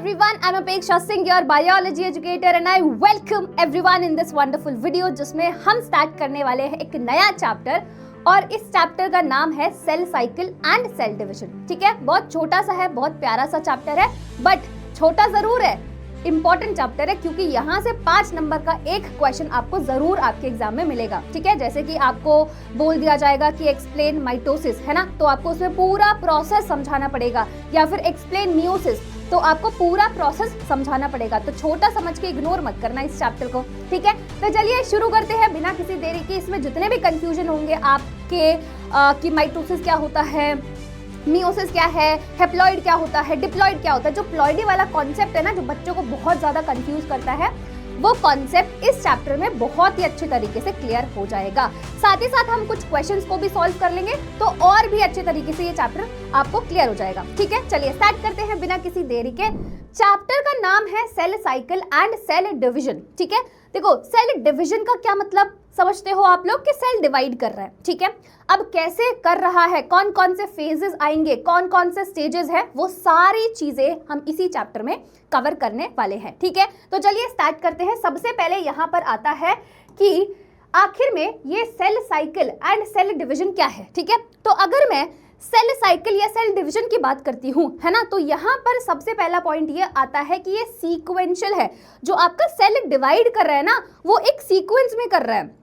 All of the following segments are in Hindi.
everyone, I'm Apeksha Singh, your biology educator and I welcome everyone in this wonderful video जिसमें हम स्टार्ट करने वाले हैं एक नया चैप्टर और इस चैप्टर का नाम है cell cycle and cell division. ठीक है, बहुत छोटा सा है, बहुत प्यारा सा चैप्टर है, बट छोटा जरूर है, इंपॉर्टेंट चैप्टर है क्योंकि यहाँ से 5 नंबर का एक क्वेश्चन आपको जरूर आपके एग्जाम में मिलेगा। ठीक है, जैसे कि आपको बोल दिया जाएगा कि एक्सप्लेन माइटोसिस, है ना, तो आपको उसमें पूरा प्रोसेस समझाना पड़ेगा, या फिर एक्सप्लेन मियोसिस, तो आपको पूरा प्रोसेस समझाना पड़ेगा। तो छोटा समझ के इग्नोर मत करना इस चैप्टर को। ठीक है, तो चलिए शुरू करते हैं बिना किसी देरी के। इसमें जितने भी कंफ्यूजन होंगे आपके कि माइटोसिस क्या होता है, मियोसिस क्या है, हेप्लॉइड क्या होता है, डिप्लॉइड क्या होता है, जो प्लॉइडी वाला कॉन्सेप्ट है ना, जो बच्चों को बहुत ज्यादा कंफ्यूज करता है, वो कॉन्सेप्ट इस चैप्टर में बहुत ही अच्छे तरीके से क्लियर हो जाएगा। साथ ही साथ हम कुछ क्वेश्चंस को भी सॉल्व कर लेंगे तो और भी अच्छे तरीके से ये चैप्टर आपको क्लियर हो जाएगा। ठीक है, चलिए स्टार्ट करते हैं बिना किसी देरी के। चैप्टर का नाम है cell cycle and cell division. ठीक है, देखो सेल डिविजन का क्या मतलब समझते हो आप लोग कि सेल डिवाइड कर रहा है। ठीक है, अब कैसे कर रहा है, कौन कौन से फेजेस आएंगे, कौन कौन से स्टेजेस हैं, वो सारी चीजें हम इसी चैप्टर में कवर करने वाले हैं। ठीक है, तो चलिए स्टार्ट करते हैं। सबसे पहले यहाँ पर आता है कि आखिर में ये cell cycle and cell division क्या है। ठीक है, तो अगर मैं सेल साइकिल या सेल डिवीजन की बात करती हूँ, है ना, तो यहाँ पर सबसे पहला पॉइंट ये आता है कि ये सीक्वेंशियल है। जो आपका सेल डिवाइड कर रहा है ना, वो एक सीक्वेंस में कर रहा है।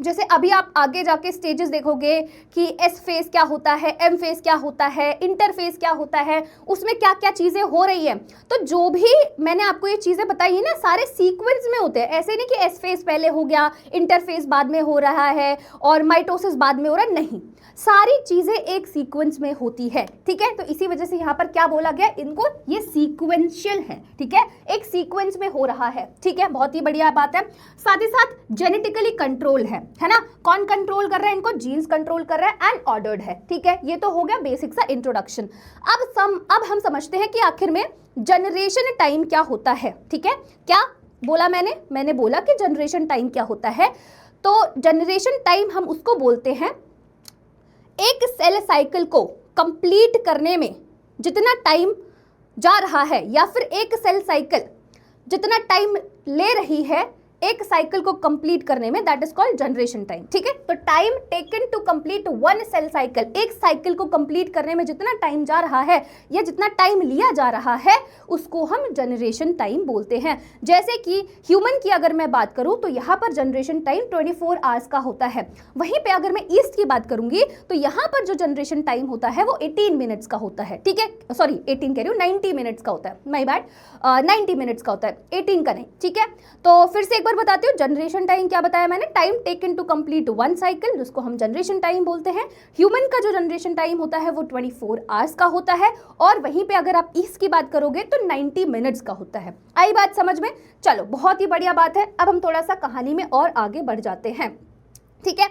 जैसे अभी आप आगे जाके स्टेजेस देखोगे कि एस फेज क्या होता है, एम फेज क्या होता है, इंटरफेज क्या होता है, उसमें क्या क्या चीज़ें हो रही है। तो जो भी मैंने आपको ये चीज़ें बताई है ना, सारे सीक्वेंस में होते हैं। ऐसे नहीं कि एस फेज पहले हो गया, इंटरफेज बाद में हो रहा है और माइटोसिस बाद में हो रहा है, नहीं, सारी चीज़ें एक सीक्वेंस में होती है। ठीक है, तो इसी वजह से यहाँ पर क्या बोला गया, इनको ये सीक्वेंशियल है। ठीक है, एक सीक्वेंस में हो रहा है। ठीक है, बहुत ही बढ़िया बात है। साथ ही साथ जेनेटिकली कंट्रोल है ना, कौन कंट्रोल कर रहा है इनको, जीन्स कंट्रोल कर रहा है, एंड ऑर्डर्ड है। ठीक है, ये तो हो गया बेसिक सा इंट्रोडक्शन। अब हम समझते हैं कि आखिर में जनरेशन टाइम क्या होता है। ठीक है, क्या बोला मैंने बोला कि जनरेशन टाइम क्या होता है। तो जनरेशन टाइम हम उसको बोलते हैं एक सेल साइकिल को कंप्लीट करने में जितना टाइम जा रहा है, या फिर एक सेल साइकिल जितना टाइम ले रही है एक साइकिल को कंप्लीट करने में, that is called generation time. ठीक है, तो time taken to complete one cell cycle, एक साइकिल को कंप्लीट करने में जितना टाइम जा रहा है या जितना टाइम लिया जा रहा है, उसको हम जनरेशन टाइम बोलते हैं। जैसे कि ह्यूमन की अगर मैं बात करूं तो यहाँ पर जनरेशन टाइम 24 आवर्स का होता है। वहीं पे अगर मैं ईस्ट की बात करूंगी तो यहाँ पर जो जनरेशन टाइम होता है वो 18 मिनट्स का होता है। ठीक है, सॉरी 18 कह रही हूँ, 90 मिनट्स का होता है, माय बैड, 90 मिनट्स का होता है, 18 का नहीं। ठीक है, तो फिर से एक बार बताती हूँ, जनरेशन टाइम क्या बताया मैंने, time taken to complete one cycle, जिसको हम जनरेशन टाइम बोलते हैं। ह्यूमन का जो जनरेशन टाइम होता है वो 24 आवर्स का होता है, और वहीं पे अगर आप ईस्ट की बात करोगे तो 90 मिनट्स का होता है। आई बात समझ में? चलो, बहुत ही बढ़िया बात है। अब हम थोड़ा सा कहानी में और आगे बढ़ जाते हैं। ठीक है,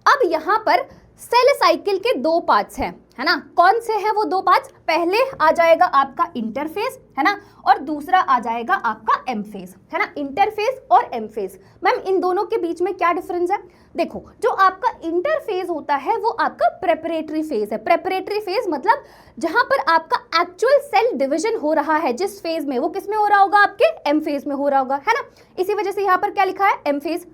अब यहाँ पर सेल साइकिल के 2 पार्ट्स हैं, है ना। कौन से हैं वो 2 पार्ट्स? पहले आ जाएगा आपका इंटरफेज, है ना, और दूसरा आ जाएगा आपका एम फेज, है ना। इंटरफेज और एम फेज, मैम इन दोनों के बीच में क्या डिफरेंस है? देखो, जो आपका इंटरफेज होता है वो आपका प्रेपरेटरी फेज है। प्रेपरेटरी फेज मतलब जहां पर आपका एक्चुअल सेल डिवीजन हो रहा है, जिस फेज में, वो किस में हो रहा होगा, आपके एम फेज में हो रहा होगा, है ना। इसी वजह से यहाँ पर क्या लिखा है, M phase,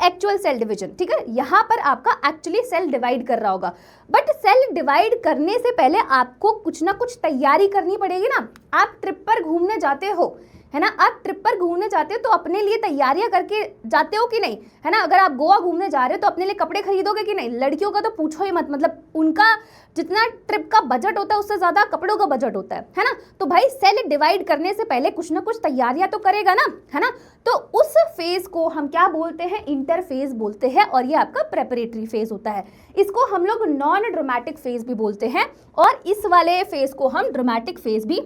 actual cell division. ठीक है, यहां पर आपका एक्चुअली सेल डिवाइड कर रहा होगा, बट सेल डिवाइड करने से पहले आपको कुछ ना कुछ तैयारी करनी पड़ेगी ना। आप ट्रिप पर घूमने जाते हो, है ना, आप ट्रिप पर घूमने जाते हो तो अपने लिए तैयारियां करके जाते हो कि नहीं, है ना। अगर आप गोवा घूमने जा रहे हो तो अपने लिए कपड़े खरीदोगे कि नहीं। लड़कियों का तो पूछो ही मत, मतलब उनका जितना ट्रिप का बजट होता है उससे ज्यादा कपड़ों का बजट होता है ना। तो भाई सेल डिवाइड करने से पहले कुछ ना कुछ तैयारियां तो करेगा ना, है ना। तो उस फेज को हम क्या बोलते हैं, इंटरफेज बोलते हैं, और ये आपका प्रेपरेटरी फेज होता है। इसको हम लोग नॉन ड्रामेटिक फेज भी बोलते हैं, और इस वाले फेज को हम ड्रामेटिक फेज भी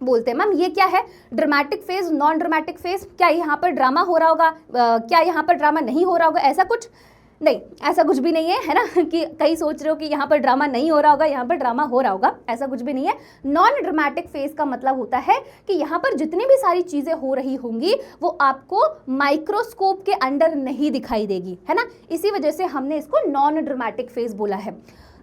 बोलते हैं। मैम ये क्या है, dramatic phase, non dramatic phase? क्या यहाँ पर ड्रामा हो रहा होगा, क्या यहाँ पर ड्रामा नहीं हो रहा होगा? ऐसा कुछ नहीं, ऐसा कुछ भी नहीं है ना, कि कहीं सोच रहे हो कि यहाँ पर ड्रामा नहीं हो रहा होगा, यहाँ पर ड्रामा हो रहा होगा, ऐसा कुछ भी नहीं है। नॉन ड्रामेटिक फेज का मतलब होता है कि यहाँ पर जितनी भी सारी चीजें हो रही होंगी वो आपको माइक्रोस्कोप के अंडर नहीं दिखाई देगी, है ना। इसी वजह से हमने इसको नॉन ड्रामेटिक फेज बोला है।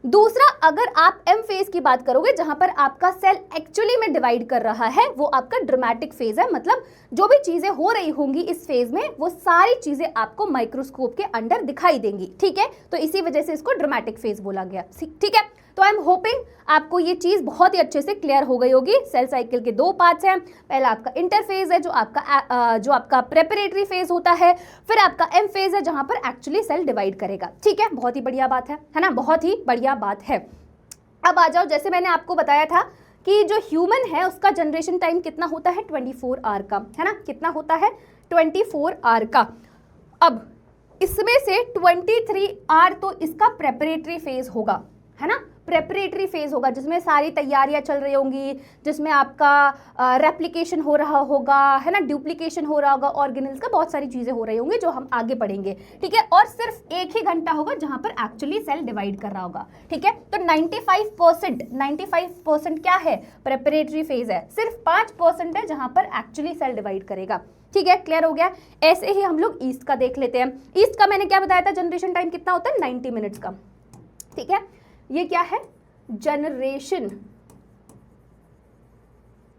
दूसरा, अगर आप एम फेज की बात करोगे जहां पर आपका सेल एक्चुअली में डिवाइड कर रहा है, वो आपका ड्रामेटिक फेज है। मतलब जो भी चीजें हो रही होंगी इस फेज में वो सारी चीजें आपको माइक्रोस्कोप के अंडर दिखाई देंगी, ठीक है। तो इसी वजह से इसको ड्रामेटिक फेज बोला गया, ठीक है। तो आई एम होपिंग आपको ये चीज बहुत ही अच्छे से क्लियर हो गई होगी। सेल साइकिल के दो पार्ट्स हैं, पहला आपका इंटरफेज है जो आपका प्रेपरेटरी फेज होता है, फिर आपका एम फेज है जहां पर एक्चुअली सेल डिवाइड करेगा, ठीक है। बहुत ही बढ़िया बात है ना, बहुत ही बढ़िया बात है। अब आ जाओ, जैसे मैंने आपको बताया था कि जो ह्यूमन है उसका जनरेशन टाइम कितना होता है, 24 आवर का, है ना। कितना होता है, 24 आवर का। अब इसमें से 23 आवर तो इसका प्रेपरेटरी फेज होगा, है ना। प्रेपरेटरी फेज होगा जिसमें सारी तैयारियां चल रही होंगी, जिसमें आपका रेप्लिकेशन हो रहा होगा, है ना, डुप्लीकेशन हो रहा होगा, ऑर्गेनेल्स का बहुत सारी चीजें हो रही होंगी जो हम आगे पढ़ेंगे, ठीक है। और सिर्फ एक ही घंटा होगा जहां पर एक्चुअली सेल डिवाइड कर रहा होगा, ठीक है। तो 95% क्या है, प्रेपरेटरी फेज है। सिर्फ 5% है जहां पर एक्चुअली सेल डिवाइड करेगा, ठीक है। क्लियर हो गया। ऐसे ही हम लोग ईस्ट का देख लेते हैं। ईस्ट का मैंने क्या बताया था, जनरेशन टाइम कितना होता है, 90 मिनट्स का, ठीक है। ये क्या है, जनरेशन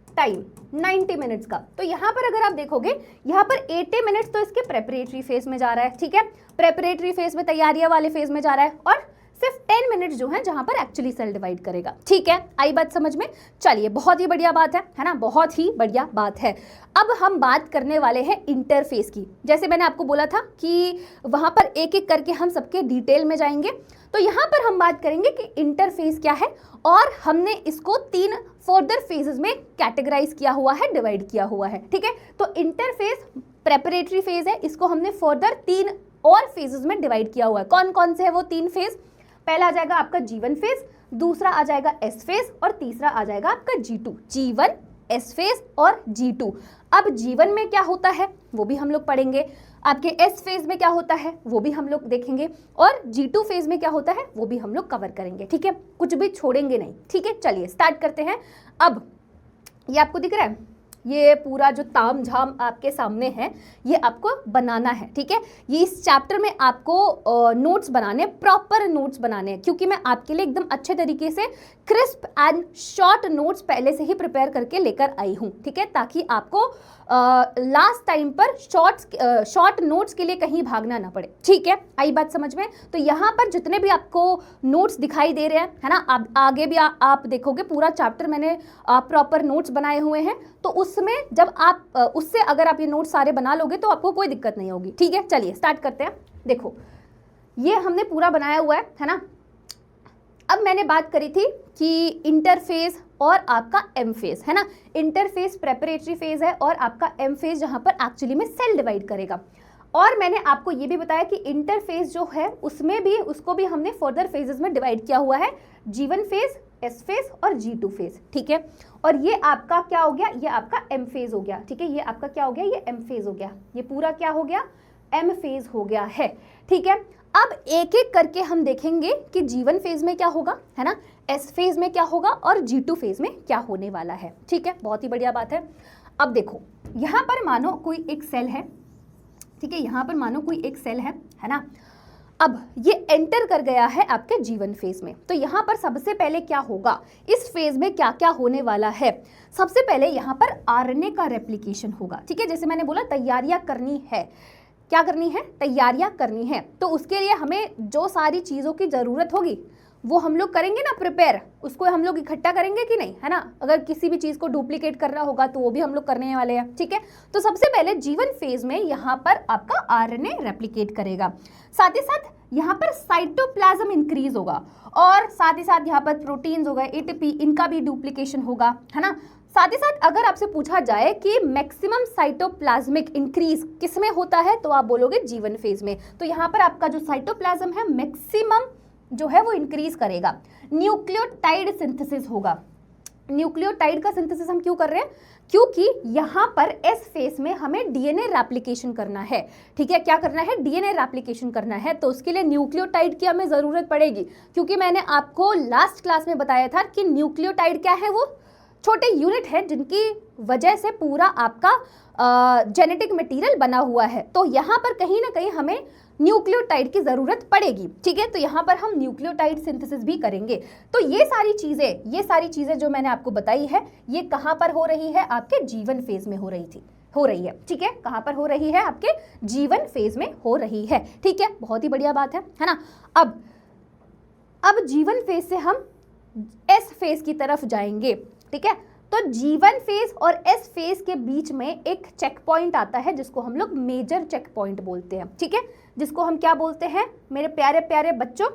टाइम 90 मिनट्स का। तो यहां पर अगर आप देखोगे, यहां पर 80 मिनट्स तो इसके प्रेपरेटरी फेज में जा रहा है, ठीक है। प्रेपरेटरी फेज में, तैयारियां वाले फेज में जा रहा है, और सिर्फ 10 मिनट्स जो है जहां पर एक्चुअली सेल डिवाइड करेगा, ठीक है। आई बात समझ में, चलिए बहुत ही बढ़िया बात है ना, बहुत ही बढ़िया बात है। अब हम बात करने वाले हैं इंटरफेस की। जैसे मैंने आपको बोला था कि वहां पर एक एक करके हम सबके डिटेल में जाएंगे, तो यहां पर हम बात करेंगे कि इंटरफेस क्या है, और हमने इसको 3 फर्दर फेजेस में कैटेगराइज किया हुआ है, डिवाइड किया हुआ है, ठीक है। तो इंटरफेस प्रेपरेटरी फेज है, इसको हमने फर्दर 3 और फेजेस में डिवाइड किया हुआ है। कौन कौन से है वो 3 फेज, पहला आ जाएगा आपका G1 फेज, दूसरा आ जाएगा S फेज, और तीसरा आ जाएगा आपका G2। G1, S फेज और G2। अब G1 में क्या होता है वो भी हम लोग पढ़ेंगे, आपके S फेज में क्या होता है वो भी हम लोग देखेंगे, और G2 फेज में क्या होता है वो भी हम लोग कवर करेंगे, ठीक है। कुछ भी छोड़ेंगे नहीं, ठीक है। चलिए स्टार्ट करते हैं। अब ये आपको दिख रहा है, ये पूरा जो ताम झाम आपके सामने है ये आपको बनाना है, ठीक है। ये इस चैप्टर में आपको नोट्स बनाने, प्रॉपर नोट्स बनाने हैं, क्योंकि मैं आपके लिए एकदम अच्छे तरीके से क्रिस्प एंड शॉर्ट नोट्स पहले से ही प्रिपेयर करके लेकर आई हूँ, ठीक है, ताकि आपको लास्ट टाइम पर शॉर्ट नोट्स के लिए कहीं भागना ना पड़े, ठीक है। आई बात समझ में। तो यहाँ पर जितने भी आपको नोट्स दिखाई दे रहे हैं, है ना, आप आगे भी आप देखोगे पूरा चैप्टर मैंने प्रॉपर नोट्स बनाए हुए हैं, तो उसमें जब आप उससे अगर आप ये नोट्स सारे बना लोगे तो आपको कोई दिक्कत नहीं होगी, ठीक है। चलिए स्टार्ट करते हैं। देखो ये हमने पूरा बनाया हुआ है ना। अब मैंने बात करी थी कि इंटरफेज और आपका एम फेज, है ना। इंटरफेज प्रेपरेटरी फेज है और आपका एम फेज जहां पर एक्चुअली में सेल डिवाइड करेगा। और मैंने आपको ये भी बताया कि इंटरफेज जो है उसमें भी, उसको भी हमने फर्दर फेजेस में डिवाइड किया हुआ है, G1 फेज, S फेज और G2 फेज, ठीक है। और ये आपका क्या हो गया, ये आपका एम फेज हो गया, ठीक है। ये आपका क्या हो गया, ये एम फेज हो गया, ये पूरा क्या हो गया, एम फेज हो गया है, ठीक है। अब एक एक करके हम देखेंगे कि G1 फेज में क्या होगा, है ना, S फेज में क्या होगा और G2 फेज में क्या होने वाला है, ठीक है। बहुत ही बढ़िया बात है। अब देखो यहाँ पर मानो कोई एक सेल है, ठीक है, यहाँ पर मानो कोई एक सेल है ना। अब ये एंटर कर गया है आपके G1 फेज में, तो यहाँ पर सबसे पहले क्या होगा, इस फेज में क्या क्या होने वाला है। सबसे पहले यहाँ पर RNA का रेप्लिकेशन होगा, ठीक है। जैसे मैंने बोला तैयारियां करनी है, क्या करनी है, तैयारियां करनी है, तो उसके लिए हमें जो सारी चीज़ों की ज़रूरत होगी वो हम लोग करेंगे ना प्रिपेयर, उसको हम लोग इकट्ठा करेंगे कि नहीं, है ना। अगर किसी भी चीज़ को डुप्लीकेट करना होगा तो वो भी हम लोग करने वाले हैं, ठीक है। तो सबसे पहले G1 फेज में यहाँ पर आपका RNA रेप्लिकेट करेगा, साथ ही साथ यहाँ पर साइटोप्लाज्म इंक्रीज होगा, और साथ ही साथ यहाँ पर प्रोटीन्स हो गए, ATP, इनका भी डुप्लीकेशन होगा, है ना। साथ ही साथ अगर आपसे पूछा जाए कि मैक्सिमम साइटोप्लाज्मिक इंक्रीज किसमें होता है, तो आप बोलोगे G1 फेज में। तो यहाँ पर आपका जो साइटोप्लाज्म है मैक्सिमम जो है वो इंक्रीज करेगा। न्यूक्लियोटाइड सिंथेसिस होगा। न्यूक्लियोटाइड का सिंथेसिस हम क्यों कर रहे हैं, क्योंकि यहाँ पर एस फेज में हमें DNA रेप्लिकेशन करना है, ठीक है। क्या करना है, DNA रेप्लिकेशन करना है, तो उसके लिए न्यूक्लियोटाइड की हमें ज़रूरत पड़ेगी, क्योंकि मैंने आपको लास्ट क्लास में बताया था कि न्यूक्लियोटाइड क्या है, वो छोटे यूनिट है जिनकी वजह से पूरा आपका जेनेटिक मटेरियल बना हुआ है। तो यहाँ पर कहीं ना कहीं हमें न्यूक्लियोटाइड की जरूरत पड़ेगी, ठीक है। तो यहाँ पर हम न्यूक्लियोटाइड सिंथेसिस भी करेंगे। तो ये सारी चीजें जो मैंने आपको बताई है, ये कहाँ पर हो रही है? आपके जीवन फेज में हो रही है, ठीक है। कहाँ पर हो रही है? आपके जीवन फेज में हो रही है, ठीक है। बहुत ही बढ़िया बात है ना। अब जीवन फेज से हम एस फेज की तरफ जाएंगे, ठीक है। तो जीवन फेज और एस फेज के बीच में एक चेक पॉइंट आता है जिसको हम लोग मेजर चेक पॉइंट बोलते हैं, ठीक है। जिसको हम क्या बोलते हैं मेरे प्यारे प्यारे बच्चों?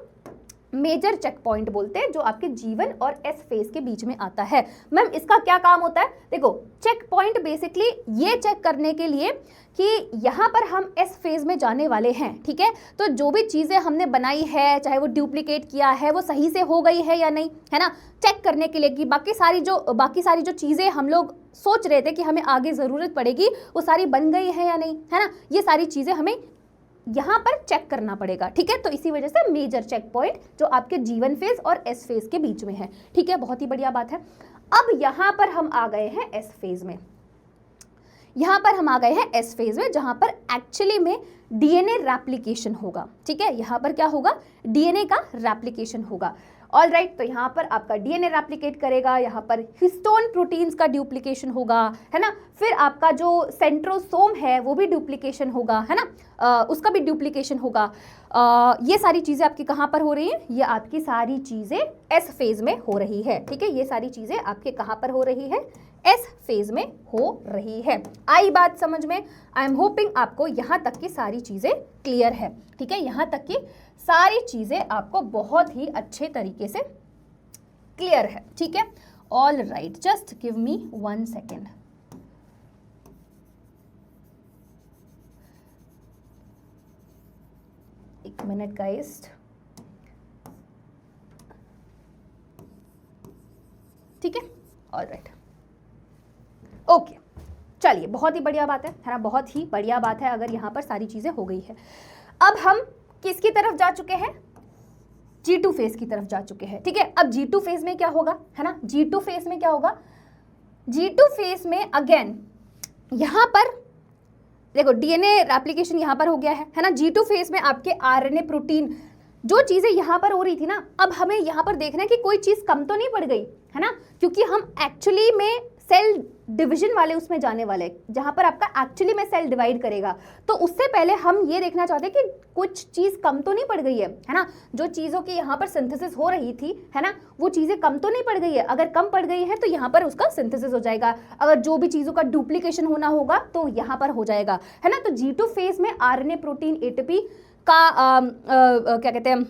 मेजर चेक पॉइंट बोलते हैं, जो आपके जीवन और एस फेज के बीच में आता है। मैम इसका क्या काम होता है? देखो, चेक पॉइंट बेसिकली ये चेक करने के लिए कि यहाँ पर हम एस फेज में जाने वाले हैं, ठीक है। तो जो भी चीज़ें हमने बनाई है, चाहे वो डुप्लीकेट किया है, वो सही से हो गई है या नहीं, है ना, चेक करने के लिए कि बाकी सारी जो चीज़ें हम लोग सोच रहे थे कि हमें आगे ज़रूरत पड़ेगी, वो सारी बन गई है या नहीं, है ना। ये सारी चीज़ें हमें यहाँ पर चेक करना पड़ेगा, ठीक है। तो इसी वजह से मेजर चेक पॉइंट जो आपके जीवन फेज और एस फेज के बीच में है, ठीक है। बहुत ही बढ़िया बात है। अब यहाँ पर हम आ गए हैं एस फेज में, जहाँ पर एक्चुअली में डीएनए रेप्लिकेशन होगा, ठीक है। यहाँ पर क्या होगा? डीएनए का रेप्लिकेशन होगा। ऑल राइट, तो यहाँ पर आपका डीएनए रेप्लिकेट करेगा, यहाँ पर हिस्टोन प्रोटीन्स का डुप्लीकेशन होगा, है ना। फिर आपका जो सेंट्रोसोम है वो भी डुप्लीकेशन होगा, है ना, उसका भी डुप्लीकेशन होगा। ये सारी चीज़ें आपकी कहाँ पर हो रही हैं? ये आपकी सारी चीज़ें एस फेज में हो रही है, ठीक है। ये सारी चीज़ें आपके कहाँ पर हो रही है? एस फेज में हो रही है। आई बात समझ में? आई एम होपिंग आपको यहाँ तक की सारी चीज़ें क्लियर है, ठीक है। यहाँ तक की सारी चीज़ें आपको बहुत ही अच्छे तरीके से क्लियर है, ठीक है। All right, just give me 1 second. एक मिनट गाइस, ठीक है। ऑल राइट, ओके, चलिए, बहुत ही बढ़िया बात है ना, बहुत ही बढ़िया बात है अगर यहाँ पर सारी चीज़ें हो गई है। अब हम किसकी तरफ जा चुके हैं? G2 फेज की तरफ जा चुके हैं, ठीक है। अब G2 फेज में क्या होगा, है ना? G2 फेज में क्या होगा? G2 फेज में अगेन यहाँ पर देखो डीएनए रेप्लिकेशन यहाँ पर हो गया है ना। G2 फेज में आपके आरएनए प्रोटीन जो चीज़ें यहाँ पर हो रही थी ना, अब हमें यहाँ पर देखना है कि कोई चीज़ कम तो नहीं पड़ गई, है ना, क्योंकि हम एक्चुअली में सेल डिवीजन वाले उसमें जाने वाले, जहाँ पर आपका एक्चुअली में सेल डिवाइड करेगा। तो उससे पहले हम ये देखना चाहते हैं कि कुछ चीज़ कम तो नहीं पड़ गई है ना। जो चीज़ों की यहाँ पर सिंथेसिस हो रही थी, है ना, वो चीज़ें कम तो नहीं पड़ गई है। अगर कम पड़ गई है तो यहाँ पर उसका सिंथेसिस हो जाएगा। अगर जो भी चीज़ों का डुप्लीकेशन होना होगा तो यहाँ पर हो जाएगा, है ना। तो G2 फेज में आरएनए प्रोटीन एटीपी का क्या कहते हैं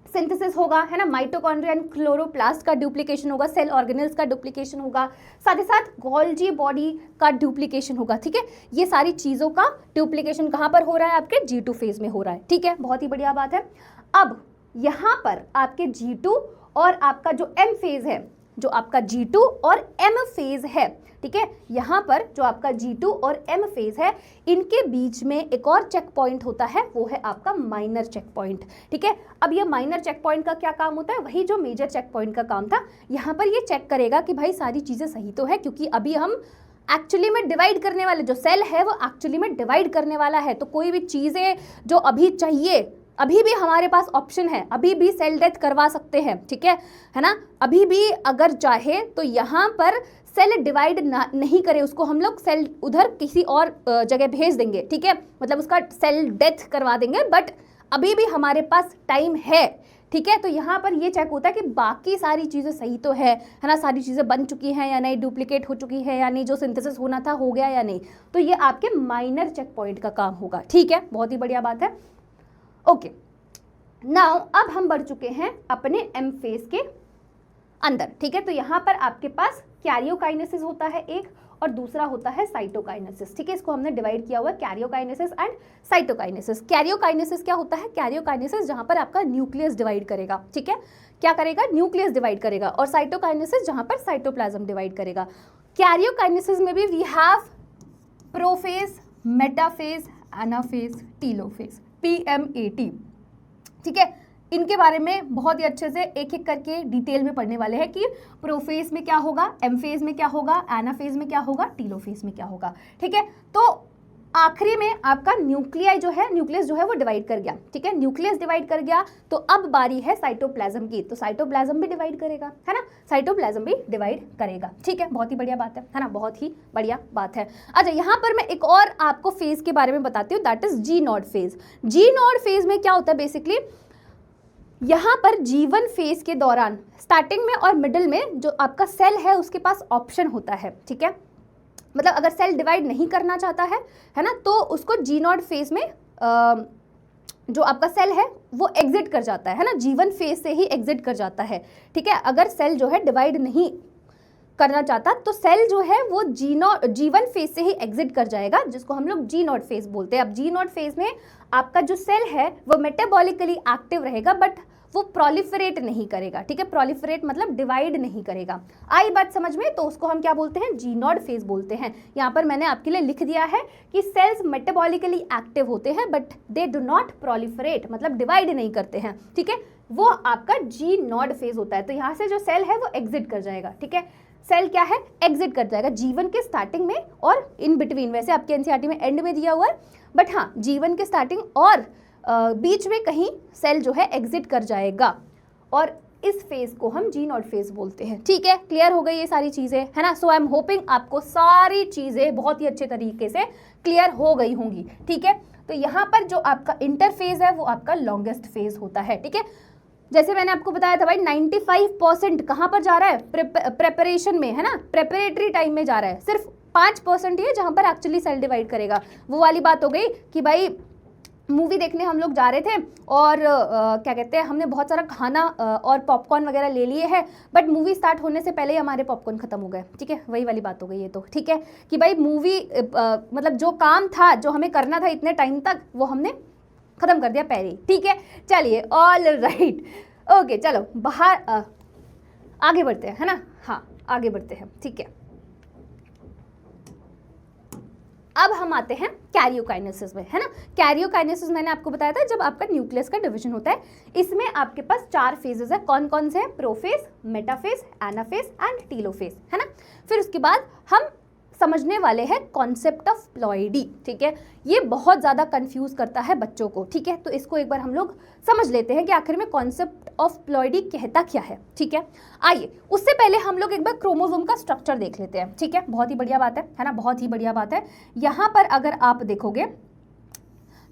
सिंथेसिस होगा, है ना। माइटोकॉन्ड्रिया एंड क्लोरोप्लास्ट का डुप्लीकेशन होगा, सेल ऑर्गेनेल्स का डुप्लीकेशन होगा, साथ ही साथ गोल्जी बॉडी का डुप्लीकेशन होगा, ठीक है। ये सारी चीज़ों का डुप्लीकेशन कहाँ पर हो रहा है? आपके G2 फेज में हो रहा है, ठीक है। बहुत ही बढ़िया बात है। अब यहाँ पर आपके G2 और आपका जो M फेज है, जो आपका G2 और M फेज है, ठीक है, यहाँ पर जो आपका G2 और M फेज है, इनके बीच में एक और चेक पॉइंट होता है, वो है आपका माइनर चेक पॉइंट, ठीक है। अब ये माइनर चेक पॉइंट का क्या काम होता है? वही जो मेजर चेक पॉइंट का काम था। यहाँ पर ये चेक करेगा कि भाई सारी चीज़ें सही तो है, क्योंकि अभी हम एक्चुअली में डिवाइड करने वाले, जो सेल है वो एक्चुअली में डिवाइड करने वाला है। तो कोई भी चीज़ें जो अभी चाहिए, अभी भी हमारे पास ऑप्शन है, अभी भी सेल डेथ करवा सकते हैं, ठीक है ना। अभी भी अगर चाहे तो यहाँ पर सेल डिवाइड नहीं करे, उसको हम लोग सेल उधर किसी और जगह भेज देंगे, ठीक है, मतलब उसका सेल डेथ करवा देंगे, बट अभी भी हमारे पास टाइम है, ठीक है। तो यहाँ पर ये चेक होता है कि बाकी सारी चीज़ें सही तो है ना, सारी चीज़ें बन चुकी हैं या नहीं, डुप्लीकेट हो चुकी है या नहीं, जो सिंथेसिस होना था हो गया या नहीं। तो ये आपके माइनर चेक पॉइंट का काम होगा, ठीक है। बहुत ही बढ़िया बात है। ओके, नाउ अब हम बढ़ चुके हैं अपने M फेज के अंदर, ठीक है। तो यहाँ पर आपके पास कैरियोकाइनेसिस होता है एक, और दूसरा होता है साइटोकाइनेसिस, ठीक है। इसको हमने डिवाइड किया हुआ है कैरियोकाइनेसिस एंड साइटोकाइनेसिस। कैरियोकाइनेसिस क्या होता है? कैरियोकाइनेसिस जहाँ पर आपका न्यूक्लियस डिवाइड करेगा, ठीक है, क्या करेगा? न्यूक्लियस डिवाइड करेगा। और साइटोकाइनेसिस जहाँ पर साइटोप्लाज्म डिवाइड करेगा। कैरियोकाइनेसिस में भी we have prophase, metaphase, anaphase, telophase, PMAT, ठीक है। इनके बारे में बहुत ही अच्छे से एक एक करके डिटेल में पढ़ने वाले हैं कि प्रोफेज में क्या होगा, M फेज में क्या होगा, एनाफेज में क्या होगा, टीलोफेज में क्या होगा, ठीक है। तो आखिरी में आपका न्यूक्लियस जो है वो डिवाइड कर गया, ठीक है, न्यूक्लियस डिवाइड कर गया, तो अब बारी है साइटोप्लाज्म की, तो साइटोप्लाज्म भी डिवाइड करेगा, है ना, साइटोप्लाज्म भी डिवाइड करेगा, ठीक है, बहुत ही बढ़िया बात है ना, बहुत ही बढ़िया बात है। अच्छा, यहाँ पर मैं एक और आपको फेज के बारे में बताती हूँ, that is G naught phase. G naught phase में क्या होता है बेसिकली, यहाँ पर जीवन फेज के दौरान स्टार्टिंग में और मिडिल में जो आपका सेल है उसके पास ऑप्शन होता है, ठीक है, मतलब अगर सेल डिवाइड नहीं करना चाहता है ना, तो उसको जी नॉट फेज में जो आपका सेल है वो एग्जिट कर जाता है ना, जीवन फेज से ही एग्जिट कर जाता है, ठीक है। अगर सेल जो है डिवाइड नहीं करना चाहता तो सेल जो है वो जीवन फेज से ही एग्जिट कर जाएगा, जिसको हम लोग जी नॉट फेज बोलते हैं। अब जी नॉट फेज में आपका जो सेल है वो मेटाबॉलिकली एक्टिव रहेगा, बट वो प्रोलिफरेट नहीं करेगा, ठीक है, प्रोलिफरेट मतलब डिवाइड नहीं करेगा। आई बात समझ में, तो उसको हम क्या बोलते हैं, जी नॉट फेज बोलते हैं। यहाँ पर मैंने आपके लिए लिख दिया है कि सेल्स मेटाबॉलिकली एक्टिव होते हैं but they do not proliferate, मतलब डिवाइड नहीं करते हैं, ठीक है, वो आपका जी नॉट फेज होता है। तो यहाँ से जो सेल है वो एग्जिट कर जाएगा, ठीक है, सेल क्या है, एग्जिट कर जाएगा जीवन के स्टार्टिंग में और इन बिटवीन, वैसे आपके एनसीईआरटी में एंड में दिया हुआ है, बट हाँ जीवन के स्टार्टिंग और बीच में कहीं सेल जो है एग्जिट कर जाएगा, और इस फेज को हम जी नॉट फेज बोलते हैं, ठीक है। क्लियर हो गई ये सारी चीजें, है ना। सो आई एम होपिंग आपको सारी चीजें बहुत ही अच्छे तरीके से क्लियर हो गई होंगी, ठीक है। तो यहाँ पर जो आपका इंटरफेज है वो आपका लॉन्गेस्ट फेज होता है, ठीक है। जैसे मैंने आपको बताया था भाई 95% कहाँ पर जा रहा है, प्रेपरेशन में, है ना, प्रेपरेटरी टाइम में जा रहा है, सिर्फ 5% ही है जहाँ पर एक्चुअली सेल डिवाइड करेगा। वो वाली बात हो गई कि भाई मूवी देखने हम लोग जा रहे थे और क्या कहते हैं, हमने बहुत सारा खाना और पॉपकॉर्न वगैरह ले लिए हैं, बट मूवी स्टार्ट होने से पहले ही हमारे पॉपकॉर्न खत्म हो गए, ठीक है, वही वाली बात हो गई ये तो, ठीक है, कि भाई मूवी मतलब जो काम था जो हमें करना था इतने टाइम तक वो हमने खत्म कर दिया पहले ही, ठीक है। चलिए, ऑल राइट, ओके, चलो बाहर आगे बढ़ते हैं, है ना, हाँ आगे बढ़ते हैं, ठीक है। अब हम आते हैं कैरियोकाइनेसिस में, है ना। कैरियोकाइनेसिस मैंने आपको बताया था जब आपका न्यूक्लियस का डिवीजन होता है, इसमें आपके पास 4 फेजेस है, कौन कौन से हैं, prophase, metaphase, anaphase and telophase, है ना। फिर उसके बाद हम समझने वाले हैं कॉन्सेप्ट ऑफ प्लॉइडी, ठीक है, ये बहुत ज़्यादा कंफ्यूज करता है बच्चों को, ठीक है, तो इसको एक बार हम लोग समझ लेते हैं कि आखिर में कॉन्सेप्ट ऑफ प्लॉइडी कहता क्या है, ठीक है। आइए, उससे पहले हम लोग एक बार क्रोमोसोम का स्ट्रक्चर देख लेते हैं, ठीक है, बहुत ही बढ़िया बात है ना, बहुत ही बढ़िया बात है। यहाँ पर अगर आप देखोगे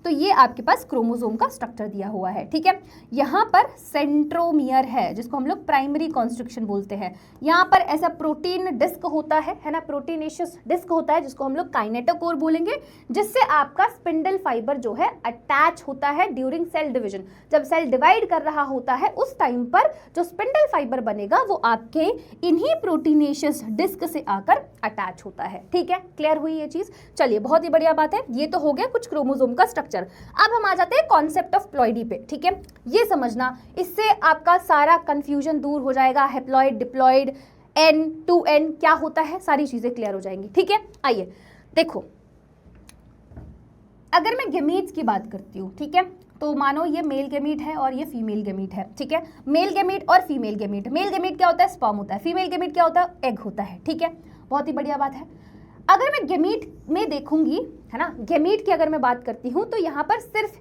तो ये आपके पास क्रोमोसोम का स्ट्रक्चर दिया हुआ है, ठीक है। यहाँ पर सेंट्रोमियर है जिसको हम लोग प्राइमरी कॉन्स्ट्रिक्शन बोलते हैं। यहाँ पर ऐसा प्रोटीन डिस्क होता है ना, प्रोटीनेशियस डिस्क होता है जिसको हम लोग काइनेटोकोर बोलेंगे, जिससे आपका स्पिंडल फाइबर जो है अटैच होता है ड्यूरिंग सेल डिवीजन। जब सेल डिवाइड कर रहा होता है उस टाइम पर जो स्पिंडल फाइबर बनेगा वो आपके इन्हीं प्रोटीनेशियस डिस्क से आकर अटैच होता है, ठीक है। क्लियर हुई ये चीज, चलिए बहुत ही बढ़िया बात है। ये तो हो गया कुछ क्रोमोसोम का स्ट्रक्चर। अब हम आ जाते हैं कॉन्सेप्ट ऑफ प्लॉइडी पे, ठीक है। ये समझना, इससे आपका सारा कंफ्यूजन दूर हो जाएगा। Haploid, diploid, n two n क्या होता है, सारी चीजें क्लियर हो जाएंगी, ठीक है। आइए देखो, अगर मैं गेमीट्स की बात करती हूँ, ठीक है, तो मानो ये मेल गेमीट है और ये फीमेल गेमीट है, ठीक है। मेल गेमीट और फीमेल गेमीट, मेल गेमीट क्या होता है, स्पर्म होता है, फीमेल गेमीट क्या होता है, एग होता है, ठीक है, बहुत ही बढ़िया बात है। अगर मैं गेमीट में देखूंगी, है ना, गेमीट की अगर मैं बात करती हूँ तो यहाँ पर सिर्फ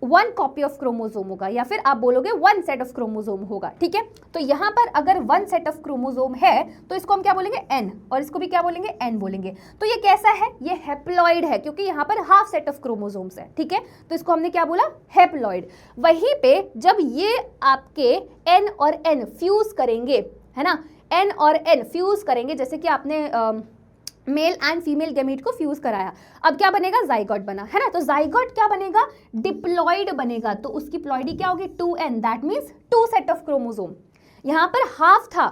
1 कॉपी ऑफ क्रोमोसोम होगा, या फिर आप बोलोगे 1 सेट ऑफ क्रोमोसोम होगा, ठीक है। तो यहाँ पर अगर 1 सेट ऑफ क्रोमोसोम है तो इसको हम क्या बोलेंगे, एन, और इसको भी क्या बोलेंगे, एन बोलेंगे। तो ये कैसा है, ये हैप्लॉइड है क्योंकि यहाँ पर हाफ सेट ऑफ क्रोमोसोम्स है, ठीक है, तो इसको हमने क्या बोला, हैप्लॉइड। वहीं पे जब ये आपके एन और एन फ्यूज करेंगे, है ना, एन और एन फ्यूज करेंगे, जैसे कि आपने मेल एंड फीमेल गैमीट को फ्यूज कराया, अब क्या बनेगा, जाइगोट बना, है ना। तो जाइगोट क्या बनेगा, डिप्लॉइड बनेगा, तो उसकी प्लॉइडी क्या होगी, 2n, that means 2 set of chromosome. यहाँ पर हाफ था,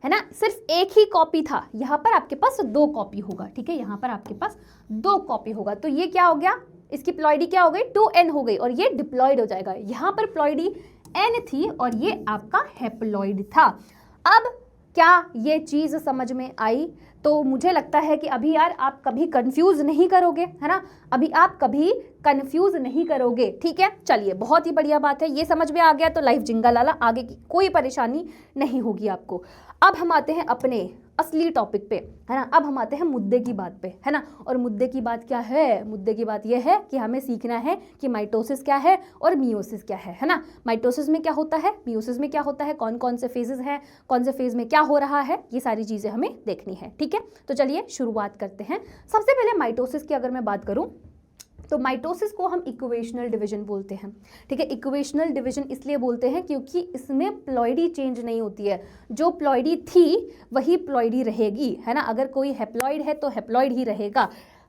है ना, सिर्फ एक ही कॉपी था, यहाँ पर आपके पास 2 कॉपी होगा, ठीक है, यहाँ पर आपके पास 2 कॉपी होगा। तो ये क्या हो गया, इसकी प्लॉइडी क्या हो गई, 2n हो गई, और ये डिप्लॉइड हो जाएगा। यहाँ पर प्लॉइडी n थी और ये आपका हैप्लॉइड था। अब क्या ये चीज समझ में आई, तो मुझे लगता है कि अभी यार आप कभी कंफ्यूज नहीं करोगे, है ना, अभी आप कभी कंफ्यूज नहीं करोगे, ठीक है। चलिए बहुत ही बढ़िया बात है, ये समझ में आ गया तो लाइफ जिंगा लाला, आगे की कोई परेशानी नहीं होगी आपको। अब हम आते हैं अपने असली टॉपिक पे, है ना, अब हम आते हैं मुद्दे की बात पे, है ना। और मुद्दे की बात क्या है? मुद्दे की बात यह है कि हमें सीखना है कि माइटोसिस क्या है और मियोसिस क्या है ना। माइटोसिस में क्या होता है, मियोसिस में क्या होता है, कौन कौन से फेजेस हैं, कौन से फेज में क्या हो रहा है, ये सारी चीज़ें हमें देखनी है, ठीक है। तो चलिए शुरुआत करते हैं। सबसे पहले माइटोसिस की अगर मैं बात करूँ तो माइटोसिस को हम इक्वेशनल डिवीजन बोलते हैं, ठीक है। इक्वेशनल डिवीजन इसलिए बोलते हैं क्योंकि इसमें प्लॉइडी चेंज नहीं होती है, जो प्लॉइडी थी वही प्लॉइडी रहेगी, है ना। अगर कोई हेप्लॉइड है तो हेप्लॉइड ही रहेगा,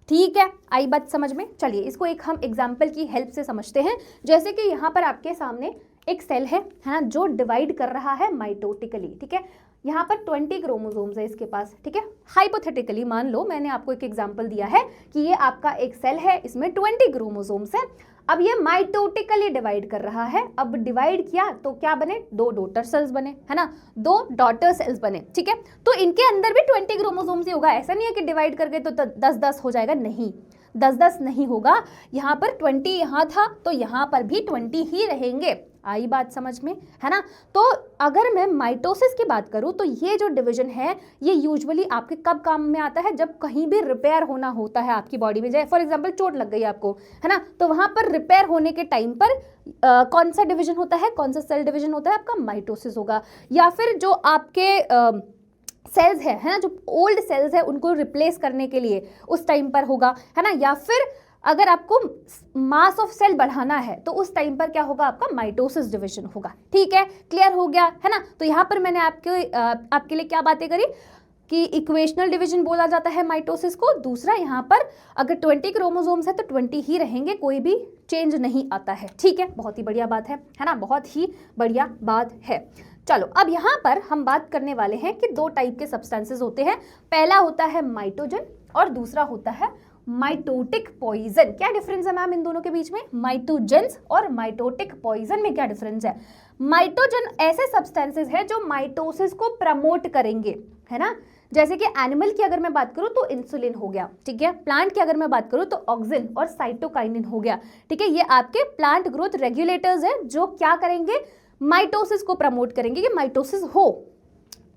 ठीक है। आई बात समझ में? चलिए इसको एक हम एग्जाम्पल की हेल्प से समझते हैं। जैसे कि यहाँ पर आपके सामने एक सेल है ना, जो डिवाइड कर रहा है माइटोटिकली, ठीक है। यहाँ पर 20 क्रोमोसोम्स है इसके पास, ठीक है। हाइपोथेटिकली मान लो, मैंने आपको एक एग्जांपल दिया है कि ये आपका एक सेल है, इसमें 20 क्रोमोसोम्स है। अब ये माइटोटिकली डिवाइड कर रहा है। अब डिवाइड किया तो क्या बने? 2 डॉटर सेल्स बने, है ना, 2 डॉटर सेल्स बने, ठीक है। तो इनके अंदर भी 20 क्रोमोसोम्स ही होगा, ऐसा नहीं है कि डिवाइड करके तो 10-10 हो जाएगा, नहीं, 10-10 नहीं होगा। यहाँ पर 20 यहाँ था तो यहाँ पर भी 20 ही रहेंगे। आई बात समझ में, है ना। तो अगर मैं माइटोसिस की बात करूं तो ये जो डिवीजन है ये यूजुअली आपके कब काम में आता है? जब कहीं भी रिपेयर होना होता है आपकी बॉडी में, जैसे फॉर एग्जांपल चोट लग गई आपको, है ना, तो वहां पर रिपेयर होने के टाइम पर कौन सा डिवीजन होता है, कौन सा सेल डिवीजन होता है? आपका माइटोसिस होगा। या फिर जो आपके सेल्स है ना, जो ओल्ड सेल्स है उनको रिप्लेस करने के लिए उस टाइम पर होगा, है ना। या फिर अगर आपको मास ऑफ सेल बढ़ाना है तो उस टाइम पर क्या होगा? आपका माइटोसिस डिवीजन होगा, ठीक है। क्लियर हो गया, है ना। तो यहाँ पर मैंने आपके लिए क्या बातें करी कि इक्वेशनल डिवीजन बोला जाता है माइटोसिस को। दूसरा, यहाँ पर अगर 20 क्रोमोसोम्स है तो 20 ही रहेंगे, कोई भी चेंज नहीं आता है, ठीक है। बहुत ही बढ़िया बात है ना, बहुत ही बढ़िया बात है। चलो अब यहाँ पर हम बात करने वाले हैं कि 2 टाइप के सब्सटेंसेस होते हैं। पहला होता है माइटोजन और दूसरा होता है माइटोटिक पॉइजन। क्या डिफरेंस है मैम इन दोनों के बीच में? माइटोजेंस और माइटोटिक पॉइजन में क्या डिफरेंस है? माइटोजन ऐसे सब्सटेंसेस है जो माइटोसिस को प्रमोट करेंगे, है ना। जैसे कि एनिमल की अगर मैं बात करूं तो इंसुलिन हो गया, ठीक है। प्लांट की अगर मैं बात करूं तो ऑक्सिन और साइटोकाइनिन हो गया, ठीक है। ये आपके प्लांट ग्रोथ रेगुलेटर्स है जो क्या करेंगे? माइटोसिस को प्रमोट करेंगे कि माइटोसिस हो।